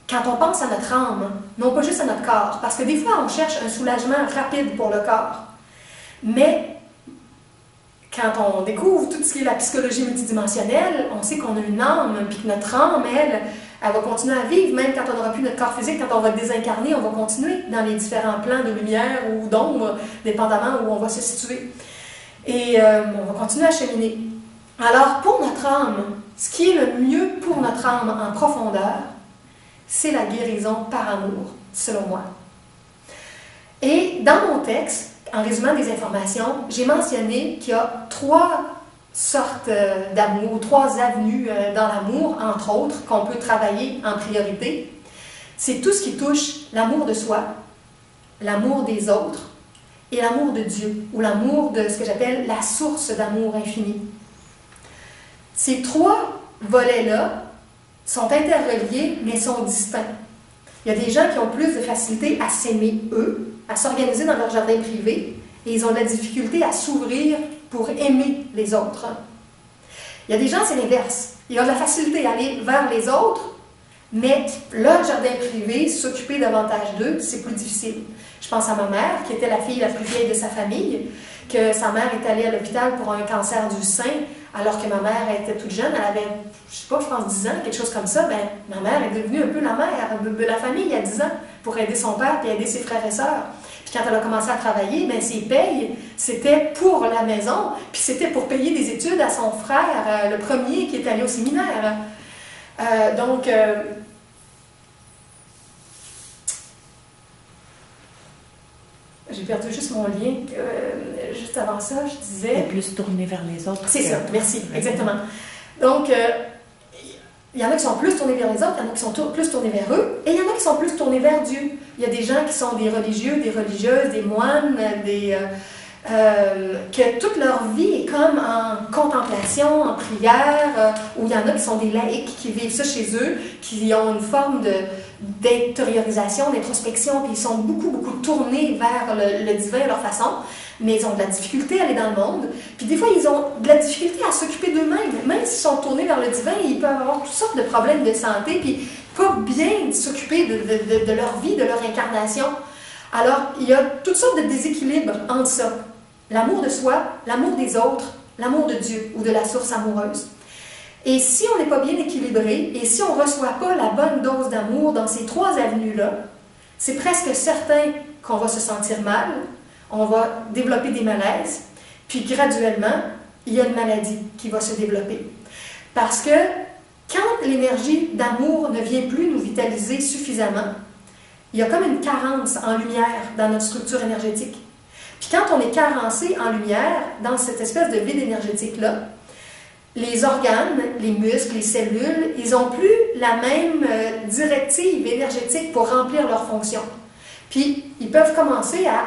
quand on pense à notre âme, non pas juste à notre corps, parce que des fois on cherche un soulagement rapide pour le corps, mais quand on découvre tout ce qui est la psychologie multidimensionnelle, on sait qu'on a une âme, puis que notre âme, elle va continuer à vivre, même quand on n'aura plus notre corps physique, quand on va désincarner, on va continuer dans les différents plans de lumière ou d'ombre, dépendamment où on va se situer. Et on va continuer à cheminer. Alors, pour notre âme, ce qui est le mieux pour notre âme en profondeur, c'est la guérison par amour, selon moi. Et dans mon texte, en résumant des informations, j'ai mentionné qu'il y a 3 sortes d'amour, 3 avenues dans l'amour, entre autres, qu'on peut travailler en priorité. C'est tout ce qui touche l'amour de soi, l'amour des autres et l'amour de Dieu, ou l'amour de ce que j'appelle la source d'amour infini. Ces 3 volets-là sont interreliés, mais sont distincts. Il y a des gens qui ont plus de facilité à s'aimer eux, à s'organiser dans leur jardin privé, et ils ont de la difficulté à s'ouvrir pour aimer les autres. Il y a des gens, c'est l'inverse. Ils ont de la facilité à aller vers les autres, mais leur jardin privé, s'occuper davantage d'eux, c'est plus difficile. Je pense à ma mère, qui était la fille la plus vieille de sa famille, que sa mère est allée à l'hôpital pour un cancer du sein, alors que ma mère était toute jeune, elle avait, je sais pas, je pense 10 ans, quelque chose comme ça. Ben, ma mère est devenue un peu la mère de la famille à 10 ans pour aider son père et aider ses frères et sœurs. Puis quand elle a commencé à travailler, ben, ses payes, c'était pour la maison, puis c'était pour payer des études à son frère, le premier qui est allé au séminaire. J'ai perdu juste mon lien. Juste avant ça, je disais... Et plus tourné vers les autres. C'est ça, merci, exactement. Donc, il y en a qui sont plus tournés vers les autres, il y en a qui sont plus tournés vers eux, et il y en a qui sont plus tournés vers Dieu. Il y a des gens qui sont des religieux, des religieuses, des moines, que toute leur vie est comme en contemplation, en prière, ou il y en a qui sont des laïcs qui vivent ça chez eux, qui ont une forme d'intériorisation, d'introspection, puis ils sont beaucoup tournés vers le divin à leur façon, mais ils ont de la difficulté à aller dans le monde. Puis des fois, ils ont de la difficulté à s'occuper d'eux-mêmes. Même s'ils sont tournés vers le divin, ils peuvent avoir toutes sortes de problèmes de santé, puis pas bien s'occuper de leur vie, de leur incarnation. Alors, il y a toutes sortes de déséquilibres entre ça. L'amour de soi, l'amour des autres, l'amour de Dieu ou de la source amoureuse. Et si on n'est pas bien équilibré, et si on ne reçoit pas la bonne dose d'amour dans ces 3 avenues-là, c'est presque certain qu'on va se sentir mal, on va développer des malaises, puis graduellement, il y a une maladie qui va se développer. Parce que quand l'énergie d'amour ne vient plus nous vitaliser suffisamment, il y a comme une carence en lumière dans notre structure énergétique. Puis quand on est carencé en lumière, dans cette espèce de vide énergétique-là, les organes, les muscles, les cellules, ils n'ont plus la même directive énergétique pour remplir leurs fonctions. Puis ils peuvent commencer à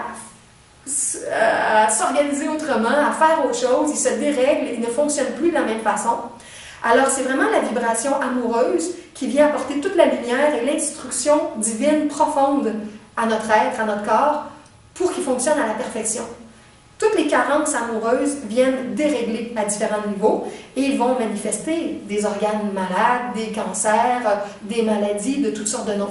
s'organiser autrement, à faire autre chose, ils se dérèglent, ils ne fonctionnent plus de la même façon. Alors c'est vraiment la vibration amoureuse qui vient apporter toute la lumière et l'instruction divine profonde à notre être, à notre corps, pour qu'il fonctionne à la perfection. Toutes les carences amoureuses viennent dérégler à différents niveaux et vont manifester des organes malades, des cancers, des maladies de toutes sortes de noms.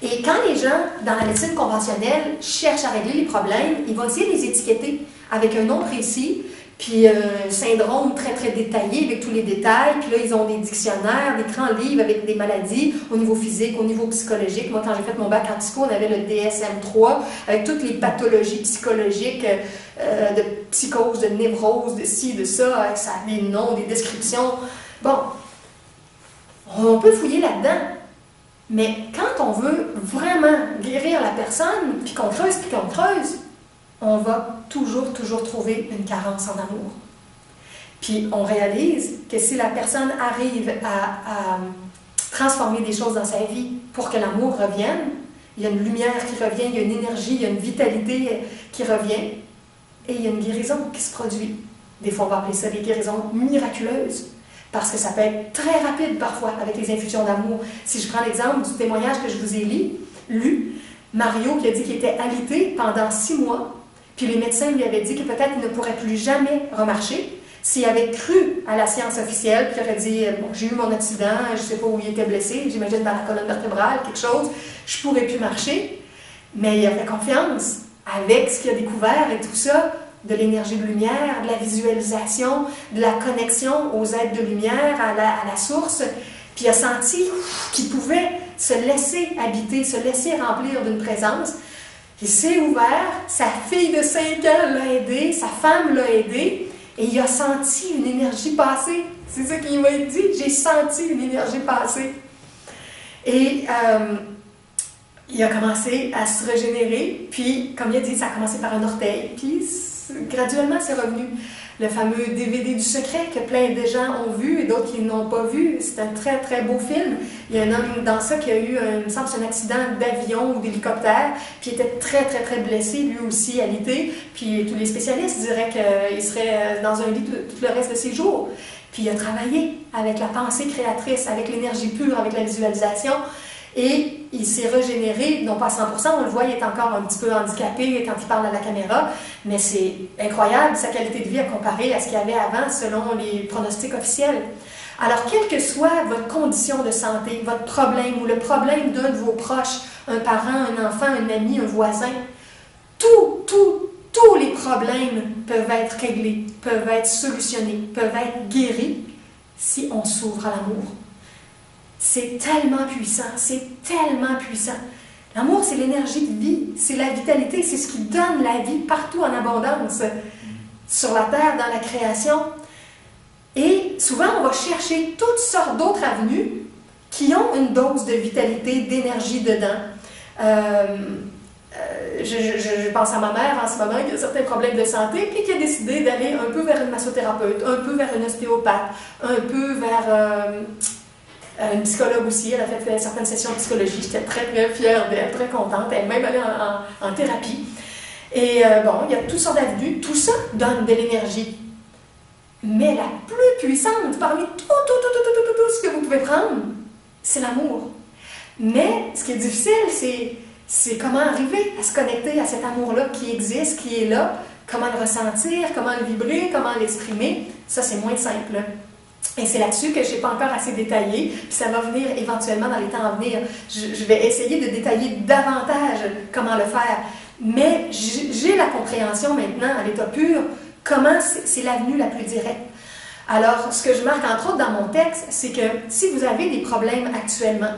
Et quand les gens, dans la médecine conventionnelle, cherchent à régler les problèmes, ils vont essayer de les étiqueter avec un nom précis, puis un syndrome très détaillé avec tous les détails, puis là ils ont des dictionnaires, des grands livres avec des maladies au niveau physique, au niveau psychologique. Moi quand j'ai fait mon bac en psycho, on avait le DSM-3 avec toutes les pathologies psychologiques de psychose, de névrose, de ci, de ça, avec ça, des noms, des descriptions. Bon, on peut fouiller là-dedans, mais quand on veut vraiment guérir la personne, puis qu'on creuse, on va toujours trouver une carence en amour. Puis on réalise que si la personne arrive à transformer des choses dans sa vie pour que l'amour revienne, il y a une lumière qui revient, il y a une énergie, il y a une vitalité qui revient, et il y a une guérison qui se produit. Des fois, on va appeler ça des guérisons miraculeuses. Parce que ça peut être très rapide parfois avec les infusions d'amour. Si je prends l'exemple du témoignage que je vous ai lu, Mario qui a dit qu'il était alité pendant 6 mois, puis les médecins lui avaient dit que peut-être il ne pourrait plus jamais remarcher. S'il avait cru à la science officielle, puis il aurait dit « Bon, j'ai eu mon accident, je ne sais pas où il était blessé, j'imagine dans la colonne vertébrale, quelque chose, je ne pourrais plus marcher. » Mais il a fait confiance avec ce qu'il a découvert et tout ça, de l'énergie de lumière, de la visualisation, de la connexion aux êtres de lumière, à la source. Puis il a senti qu'il pouvait se laisser habiter, se laisser remplir d'une présence. Il s'est ouvert, sa fille de 5 ans l'a aidé, sa femme l'a aidé, et il a senti une énergie passer. C'est ça qu'il m'a dit, j'ai senti une énergie passer. Et il a commencé à se régénérer, puis, comme il a dit, ça a commencé par un orteil, puis graduellement, c'est revenu. Le fameux DVD du secret que plein de gens ont vu et d'autres qui n'ont pas vu. C'est un très, très beau film. Il y a un homme dans ça qui a eu, il me semble, un accident d'avion ou d'hélicoptère, puis il était très, très, très blessé, lui aussi, alité. Puis tous les spécialistes diraient qu'il serait dans un lit tout le reste de ses jours. Puis il a travaillé avec la pensée créatrice, avec l'énergie pure, avec la visualisation. Et il s'est régénéré, non pas à 100%, on le voit, il est encore un petit peu handicapé quand il parle à la caméra, mais c'est incroyable sa qualité de vie à comparer à ce qu'il y avait avant selon les pronostics officiels. Alors, quelle que soit votre condition de santé, votre problème ou le problème d'un de vos proches, un parent, un enfant, un ami, un voisin, tous les problèmes peuvent être réglés, peuvent être solutionnés, peuvent être guéris si on s'ouvre à l'amour. C'est tellement puissant, c'est tellement puissant. L'amour, c'est l'énergie de vie, c'est la vitalité, c'est ce qui donne la vie partout en abondance, sur la terre, dans la création. Et souvent, on va chercher toutes sortes d'autres avenues qui ont une dose de vitalité, d'énergie dedans. Je pense à ma mère en ce moment qui a certains problèmes de santé, puis qui a décidé d'aller un peu vers une massothérapeute, un peu vers une ostéopathe, un peu vers... une psychologue aussi, elle a fait certaines sessions de psychologie. J'étais très, très fière d'elle, très contente. Elle est même allée en thérapie. Et bon, il y a toutes sortes d'avenues. Tout ça donne de l'énergie. Mais la plus puissante parmi tout ce que vous pouvez prendre, c'est l'amour. Mais ce qui est difficile, c'est comment arriver à se connecter à cet amour-là qui existe, qui est là, comment le ressentir, comment le vibrer, comment l'exprimer. Ça, c'est moins simple. Et c'est là-dessus que je n'ai pas encore assez détaillé, puis ça va venir éventuellement dans les temps à venir. Je vais essayer de détailler davantage comment le faire. Mais j'ai la compréhension maintenant, à l'état pur, comment c'est l'avenue la plus directe. Alors, ce que je marque entre autres dans mon texte, c'est que si vous avez des problèmes actuellement,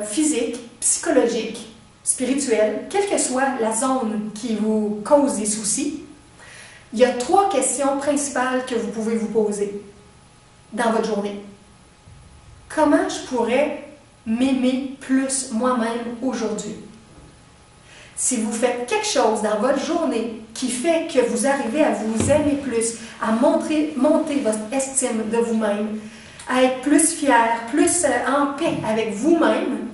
physiques, psychologiques, spirituels, quelle que soit la zone qui vous cause des soucis, il y a 3 questions principales que vous pouvez vous poser dans votre journée. Comment je pourrais m'aimer plus moi-même aujourd'hui? Si vous faites quelque chose dans votre journée qui fait que vous arrivez à vous aimer plus, à monter votre estime de vous-même, à être plus fier, plus en paix avec vous-même,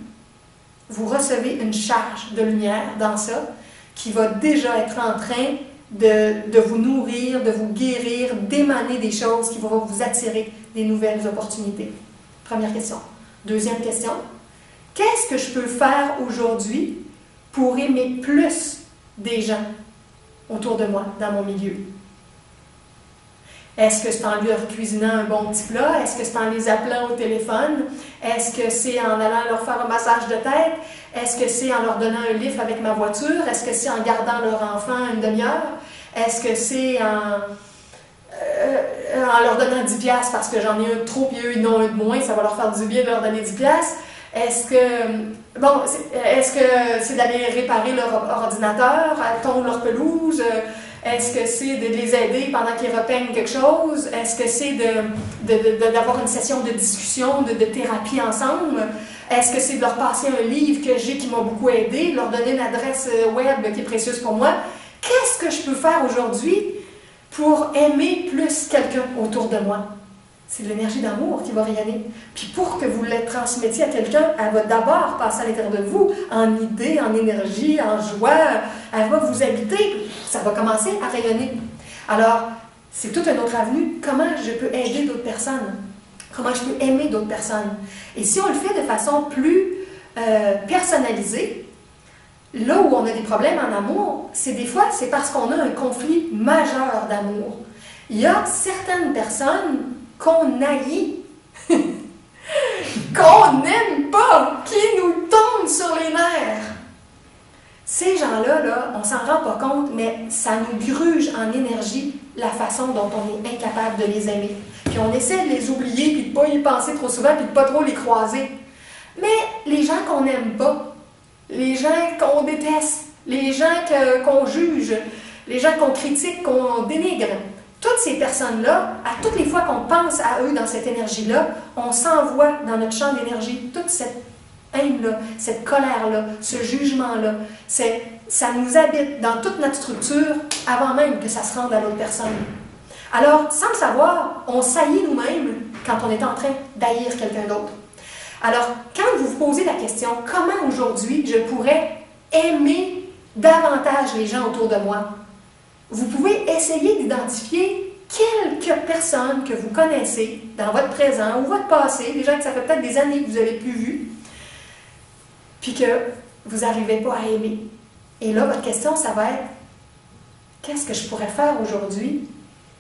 vous recevez une charge de lumière dans ça qui va déjà être en train de vous nourrir, de vous guérir, d'émaner des choses qui vont vous attirer des nouvelles opportunités. Première question. Deuxième question. Qu'est-ce que je peux faire aujourd'hui pour aimer plus des gens autour de moi, dans mon milieu? Est-ce que c'est en leur cuisinant un bon petit plat? Est-ce que c'est en les appelant au téléphone? Est-ce que c'est en allant leur faire un massage de tête? Est-ce que c'est en leur donnant un lift avec ma voiture? Est-ce que c'est en gardant leur enfant une demi-heure? Est-ce que c'est en leur donnant 10$ parce que j'en ai un de trop et eux ils n'ont un de moins, ça va leur faire du bien de leur donner 10$? Est-ce que c'est d'aller réparer leur ordinateur, tondre leur pelouse? Est-ce que c'est de les aider pendant qu'ils repeignent quelque chose? Est-ce que c'est d'avoir une session de discussion, de thérapie ensemble? Est-ce que c'est de leur passer un livre que j'ai qui m'a beaucoup aidé, de leur donner une adresse web qui est précieuse pour moi? Qu'est-ce que je peux faire aujourd'hui pour aimer plus quelqu'un autour de moi? C'est l'énergie d'amour qui va rayonner. Puis pour que vous le transmettiez à quelqu'un, elle va d'abord passer à l'intérieur de vous, en idée, en énergie, en joie. Elle va vous habiter. Ça va commencer à rayonner. Alors, c'est toute une autre avenue. Comment je peux aider d'autres personnes? Comment je peux aimer d'autres personnes? Et si on le fait de façon plus personnalisée, là où on a des problèmes en amour, c'est des fois, c'est parce qu'on a un conflit majeur d'amour. Il y a certaines personnes qu'on haït, qu'on n'aime pas, qui nous tombent sur les nerfs. Ces gens-là, là, on s'en rend pas compte, mais ça nous gruge en énergie la façon dont on est incapable de les aimer. Puis on essaie de les oublier, puis de pas y penser trop souvent, puis de pas trop les croiser. Mais les gens qu'on n'aime pas, les gens qu'on déteste, les gens qu'on juge, les gens qu'on critique, qu'on dénigre, toutes ces personnes-là, à toutes les fois qu'on pense à eux dans cette énergie-là, on s'envoie dans notre champ d'énergie toute cette haine-là, cette colère-là, ce jugement-là. Ça nous habite dans toute notre structure avant même que ça se rende à l'autre personne. Alors, sans le savoir, on saillit nous-mêmes quand on est en train d'haïr quelqu'un d'autre. Alors, quand vous vous posez la question, comment aujourd'hui je pourrais aimer davantage les gens autour de moi? Vous pouvez essayer d'identifier quelques personnes que vous connaissez dans votre présent ou votre passé, des gens que ça fait peut-être des années que vous n'avez plus vus, puis que vous n'arrivez pas à aimer. Et là, votre question, ça va être, qu'est-ce que je pourrais faire aujourd'hui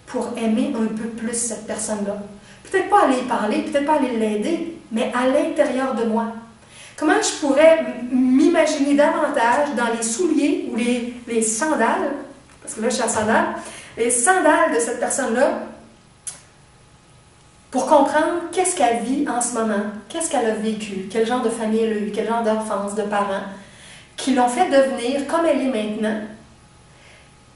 pour aimer un peu plus cette personne-là? Peut-être pas aller y parler, peut-être pas aller l'aider, mais à l'intérieur de moi. Comment je pourrais m'imaginer davantage dans les souliers ou les sandales, parce que là je suis en sandales, les sandales de cette personne-là, pour comprendre qu'est-ce qu'elle vit en ce moment, qu'est-ce qu'elle a vécu, quel genre de famille elle a eu, quel genre d'enfance, de parents, qui l'ont fait devenir comme elle est maintenant.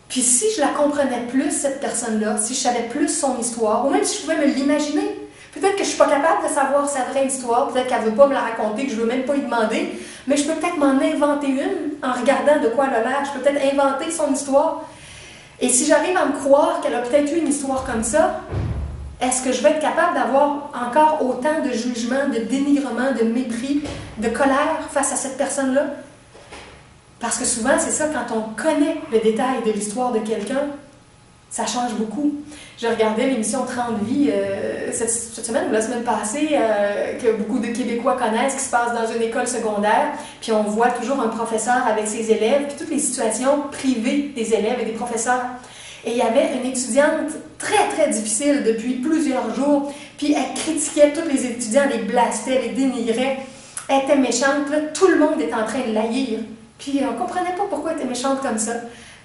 Puis si je la comprenais plus, cette personne-là, si je savais plus son histoire, ou même si je pouvais me l'imaginer, peut-être que je ne suis pas capable de savoir sa vraie histoire, peut-être qu'elle ne veut pas me la raconter, que je ne veux même pas lui demander, mais je peux peut-être m'en inventer une en regardant de quoi elle a l'air, je peux peut-être inventer son histoire. Et si j'arrive à me croire qu'elle a peut-être eu une histoire comme ça, est-ce que je vais être capable d'avoir encore autant de jugement, de dénigrement, de mépris, de colère face à cette personne-là? Parce que souvent, c'est ça, quand on connaît le détail de l'histoire de quelqu'un, ça change beaucoup. Je regardais l'émission 30 vies cette semaine ou la semaine passée, que beaucoup de Québécois connaissent, qui se passe dans une école secondaire, puis on voit toujours un professeur avec ses élèves, puis toutes les situations privées des élèves et des professeurs. Et il y avait une étudiante très, très difficile depuis plusieurs jours, puis elle critiquait tous les étudiants, les blastait, les dénigrait, elle était méchante, là, tout le monde était en train de l'haïr. Puis on ne comprenait pas pourquoi elle était méchante comme ça.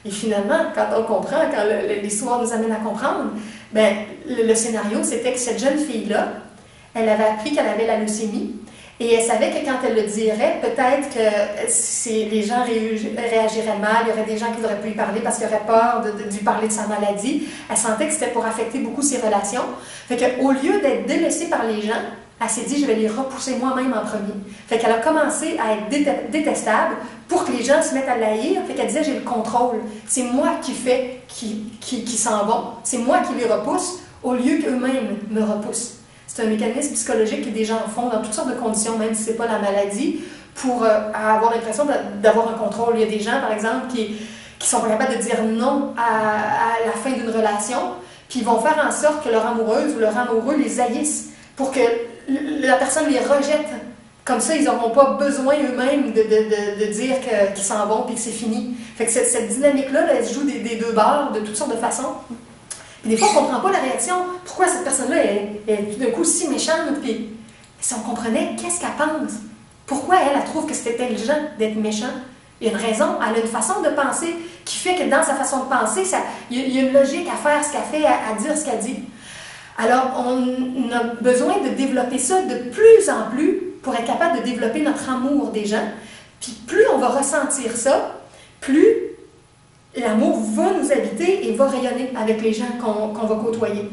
Et finalement, quand on comprend, quand l'histoire nous amène à comprendre, ben, le scénario, c'était que cette jeune fille-là, elle avait appris qu'elle avait la leucémie, et elle savait que quand elle le dirait, peut-être que les gens réagiraient mal, il y aurait des gens qui n'auraient plus lui parler parce qu'ils auraient peur de lui parler de sa maladie. Elle sentait que c'était pour affecter beaucoup ses relations. Fait qu'au lieu d'être délaissée par les gens, elle s'est dit, je vais les repousser moi-même en premier. Fait qu'elle a commencé à être détestable pour que les gens se mettent à l'haïr. Fait qu'elle disait, j'ai le contrôle. C'est moi qui fais qui s'en vont. C'est moi qui les repousse au lieu qu'eux-mêmes me repoussent. C'est un mécanisme psychologique que des gens font dans toutes sortes de conditions, même si ce n'est pas la maladie, pour avoir l'impression d'avoir un contrôle. Il y a des gens, par exemple, qui sont pas capables de dire non à la fin d'une relation, puis ils vont faire en sorte que leur amoureuse ou leur amoureux les haïssent pour que la personne les rejette. Comme ça, ils n'auront pas besoin eux-mêmes de dire qu'ils s'en vont et que c'est fini. Fait que cette dynamique-là, elle se joue des deux bords de toutes sortes de façons. Puis des fois, on ne comprend pas la réaction. Pourquoi cette personne-là est tout d'un coup si méchante? Puis si on comprenait qu'est-ce qu'elle pense, pourquoi elle trouve que c'est intelligent d'être méchant? Il y a une raison, elle a une façon de penser qui fait que dans sa façon de penser, il y a une logique à faire ce qu'elle fait, à dire ce qu'elle dit. Alors, on a besoin de développer ça de plus en plus pour être capable de développer notre amour des gens. Puis plus on va ressentir ça, plus l'amour va nous habiter et va rayonner avec les gens qu'on va côtoyer.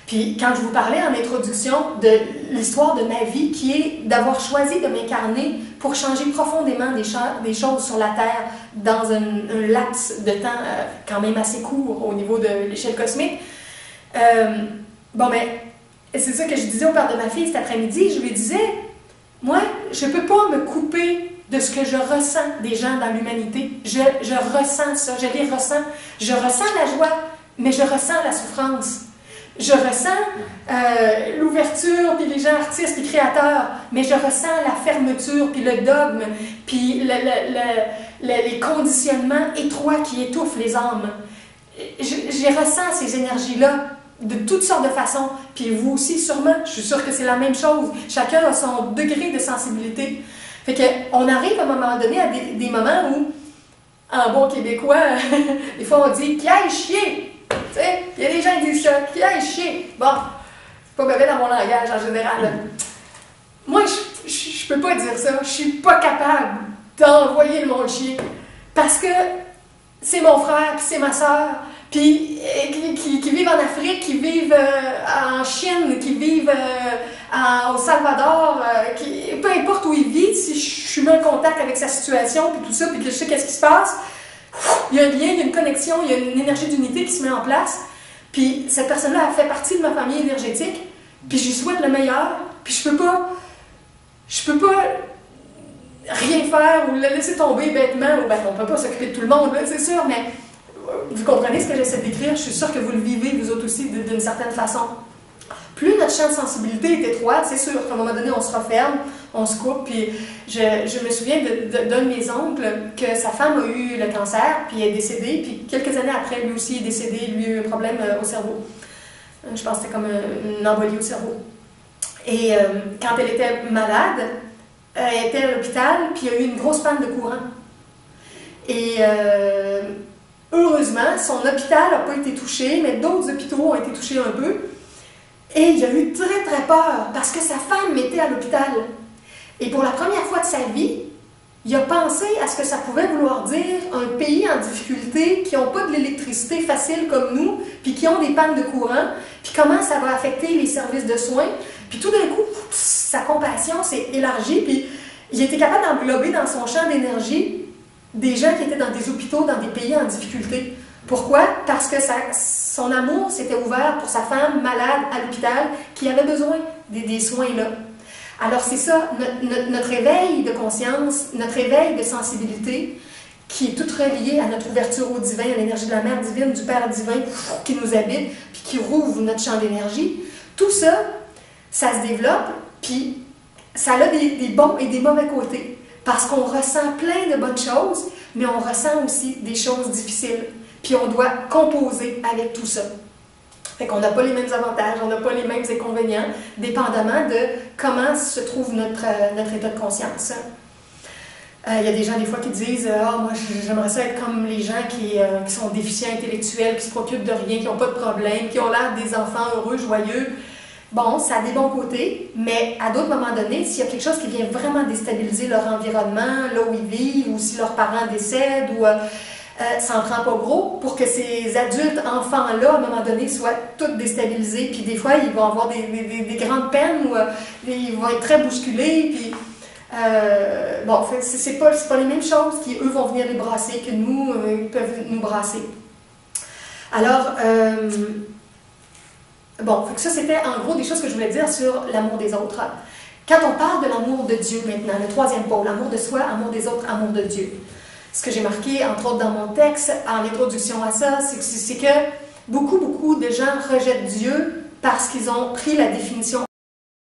Puis quand je vous parlais en introduction de l'histoire de ma vie, qui est d'avoir choisi de m'incarner pour changer profondément des choses sur la Terre dans un laps de temps quand même assez court au niveau de l'échelle cosmique, bon, ben, c'est ça que je disais au père de ma fille cet après-midi. Je lui disais, moi, je ne peux pas me couper de ce que je ressens des gens dans l'humanité. Je ressens ça, je les ressens. Je ressens la joie mais je ressens la souffrance. Je ressens l'ouverture, puis les gens artistes, puis créateurs, mais je ressens la fermeture, puis le dogme, puis les conditionnements étroits qui étouffent les âmes. Je ressens ces énergies-là de toutes sortes de façons, puis vous aussi sûrement, je suis sûre que c'est la même chose. Chacun a son degré de sensibilité. Fait qu'on arrive à un moment donné à des moments où, en bon québécois, des fois on dit « qu'il aille chier ». Il y a des gens qui disent ça, qui aille chier. Bon, c'est pas mauvais dans mon langage en général. Moi, je peux pas dire ça. Je suis pas capable d'envoyer le monde chier. Parce que c'est mon frère, puis c'est ma soeur, puis qui vivent en Afrique, qui vivent en Chine, qui vivent au Salvador, peu importe où ils vivent, si je suis mis en contact avec sa situation, puis tout ça, puis que je sais qu'est-ce qui se passe, il y a un lien, il y a une connexion, il y a une énergie d'unité qui se met en place. Puis cette personne-là a fait partie de ma famille énergétique. Puis je lui souhaite le meilleur. Puis je peux pas rien faire ou le laisser tomber bêtement. Ben, on peut pas s'occuper de tout le monde, c'est sûr, mais vous comprenez ce que j'essaie de décrire. Je suis sûre que vous le vivez, vous autres aussi, d'une certaine façon. Plus notre champ de sensibilité est étroit, c'est sûr qu'à un moment donné, on se referme, on se coupe. Puis je me souviens d'un de mes oncles que sa femme a eu le cancer, puis elle est décédée. Puis quelques années après, lui aussi est décédé. Lui a eu un problème au cerveau. Je pense que c'était comme une embolie au cerveau. Et quand elle était malade, elle était à l'hôpital, puis il y a eu une grosse panne de courant. Et heureusement, son hôpital n'a pas été touché, mais d'autres hôpitaux ont été touchés un peu. Et il a eu très très peur parce que sa femme était à l'hôpital. Et pour la première fois de sa vie, il a pensé à ce que ça pouvait vouloir dire un pays en difficulté, qui n'ont pas de l'électricité facile comme nous, puis qui ont des pannes de courant, puis comment ça va affecter les services de soins. Puis tout d'un coup, sa compassion s'est élargie, puis il était capable d'englober dans son champ d'énergie des gens qui étaient dans des hôpitaux, dans des pays en difficulté. Pourquoi? Parce que son amour s'était ouvert pour sa femme malade à l'hôpital qui avait besoin des soins là. Alors c'est ça, notre éveil de conscience, notre éveil de sensibilité, qui est tout relié à notre ouverture au divin, à l'énergie de la Mère divine, du Père divin qui nous habite, puis qui rouvre notre champ d'énergie. Tout ça, ça se développe, puis ça a des bons et des mauvais côtés. Parce qu'on ressent plein de bonnes choses, mais on ressent aussi des choses difficiles. Puis on doit composer avec tout ça. Fait qu'on n'a pas les mêmes avantages, on n'a pas les mêmes inconvénients, dépendamment de comment se trouve notre état de conscience. Il y a des gens des fois qui disent « Ah, moi j'aimerais ça être comme les gens qui sont déficients intellectuels, qui se préoccupent de rien, qui n'ont pas de problème, qui ont l'air des enfants heureux, joyeux. » Bon, ça a des bons côtés, mais à d'autres moments donnés, s'il y a quelque chose qui vient vraiment déstabiliser leur environnement, là où ils vivent, ou si leurs parents décèdent, ou ça n'en prend pas gros pour que ces adultes, enfants-là, à un moment donné, soient tous déstabilisés. Puis des fois, ils vont avoir des grandes peines, ou ils vont être très bousculés, puis... bon, c'est pas les mêmes choses qui, eux, vont venir les brasser que nous, ils peuvent nous brasser. Alors, bon, ça c'était en gros des choses que je voulais dire sur l'amour des autres. Quand on parle de l'amour de Dieu maintenant, le troisième pôle, amour de soi, amour des autres, amour de Dieu. Ce que j'ai marqué, entre autres dans mon texte, en introduction à ça, c'est que beaucoup de gens rejettent Dieu parce qu'ils ont pris la définition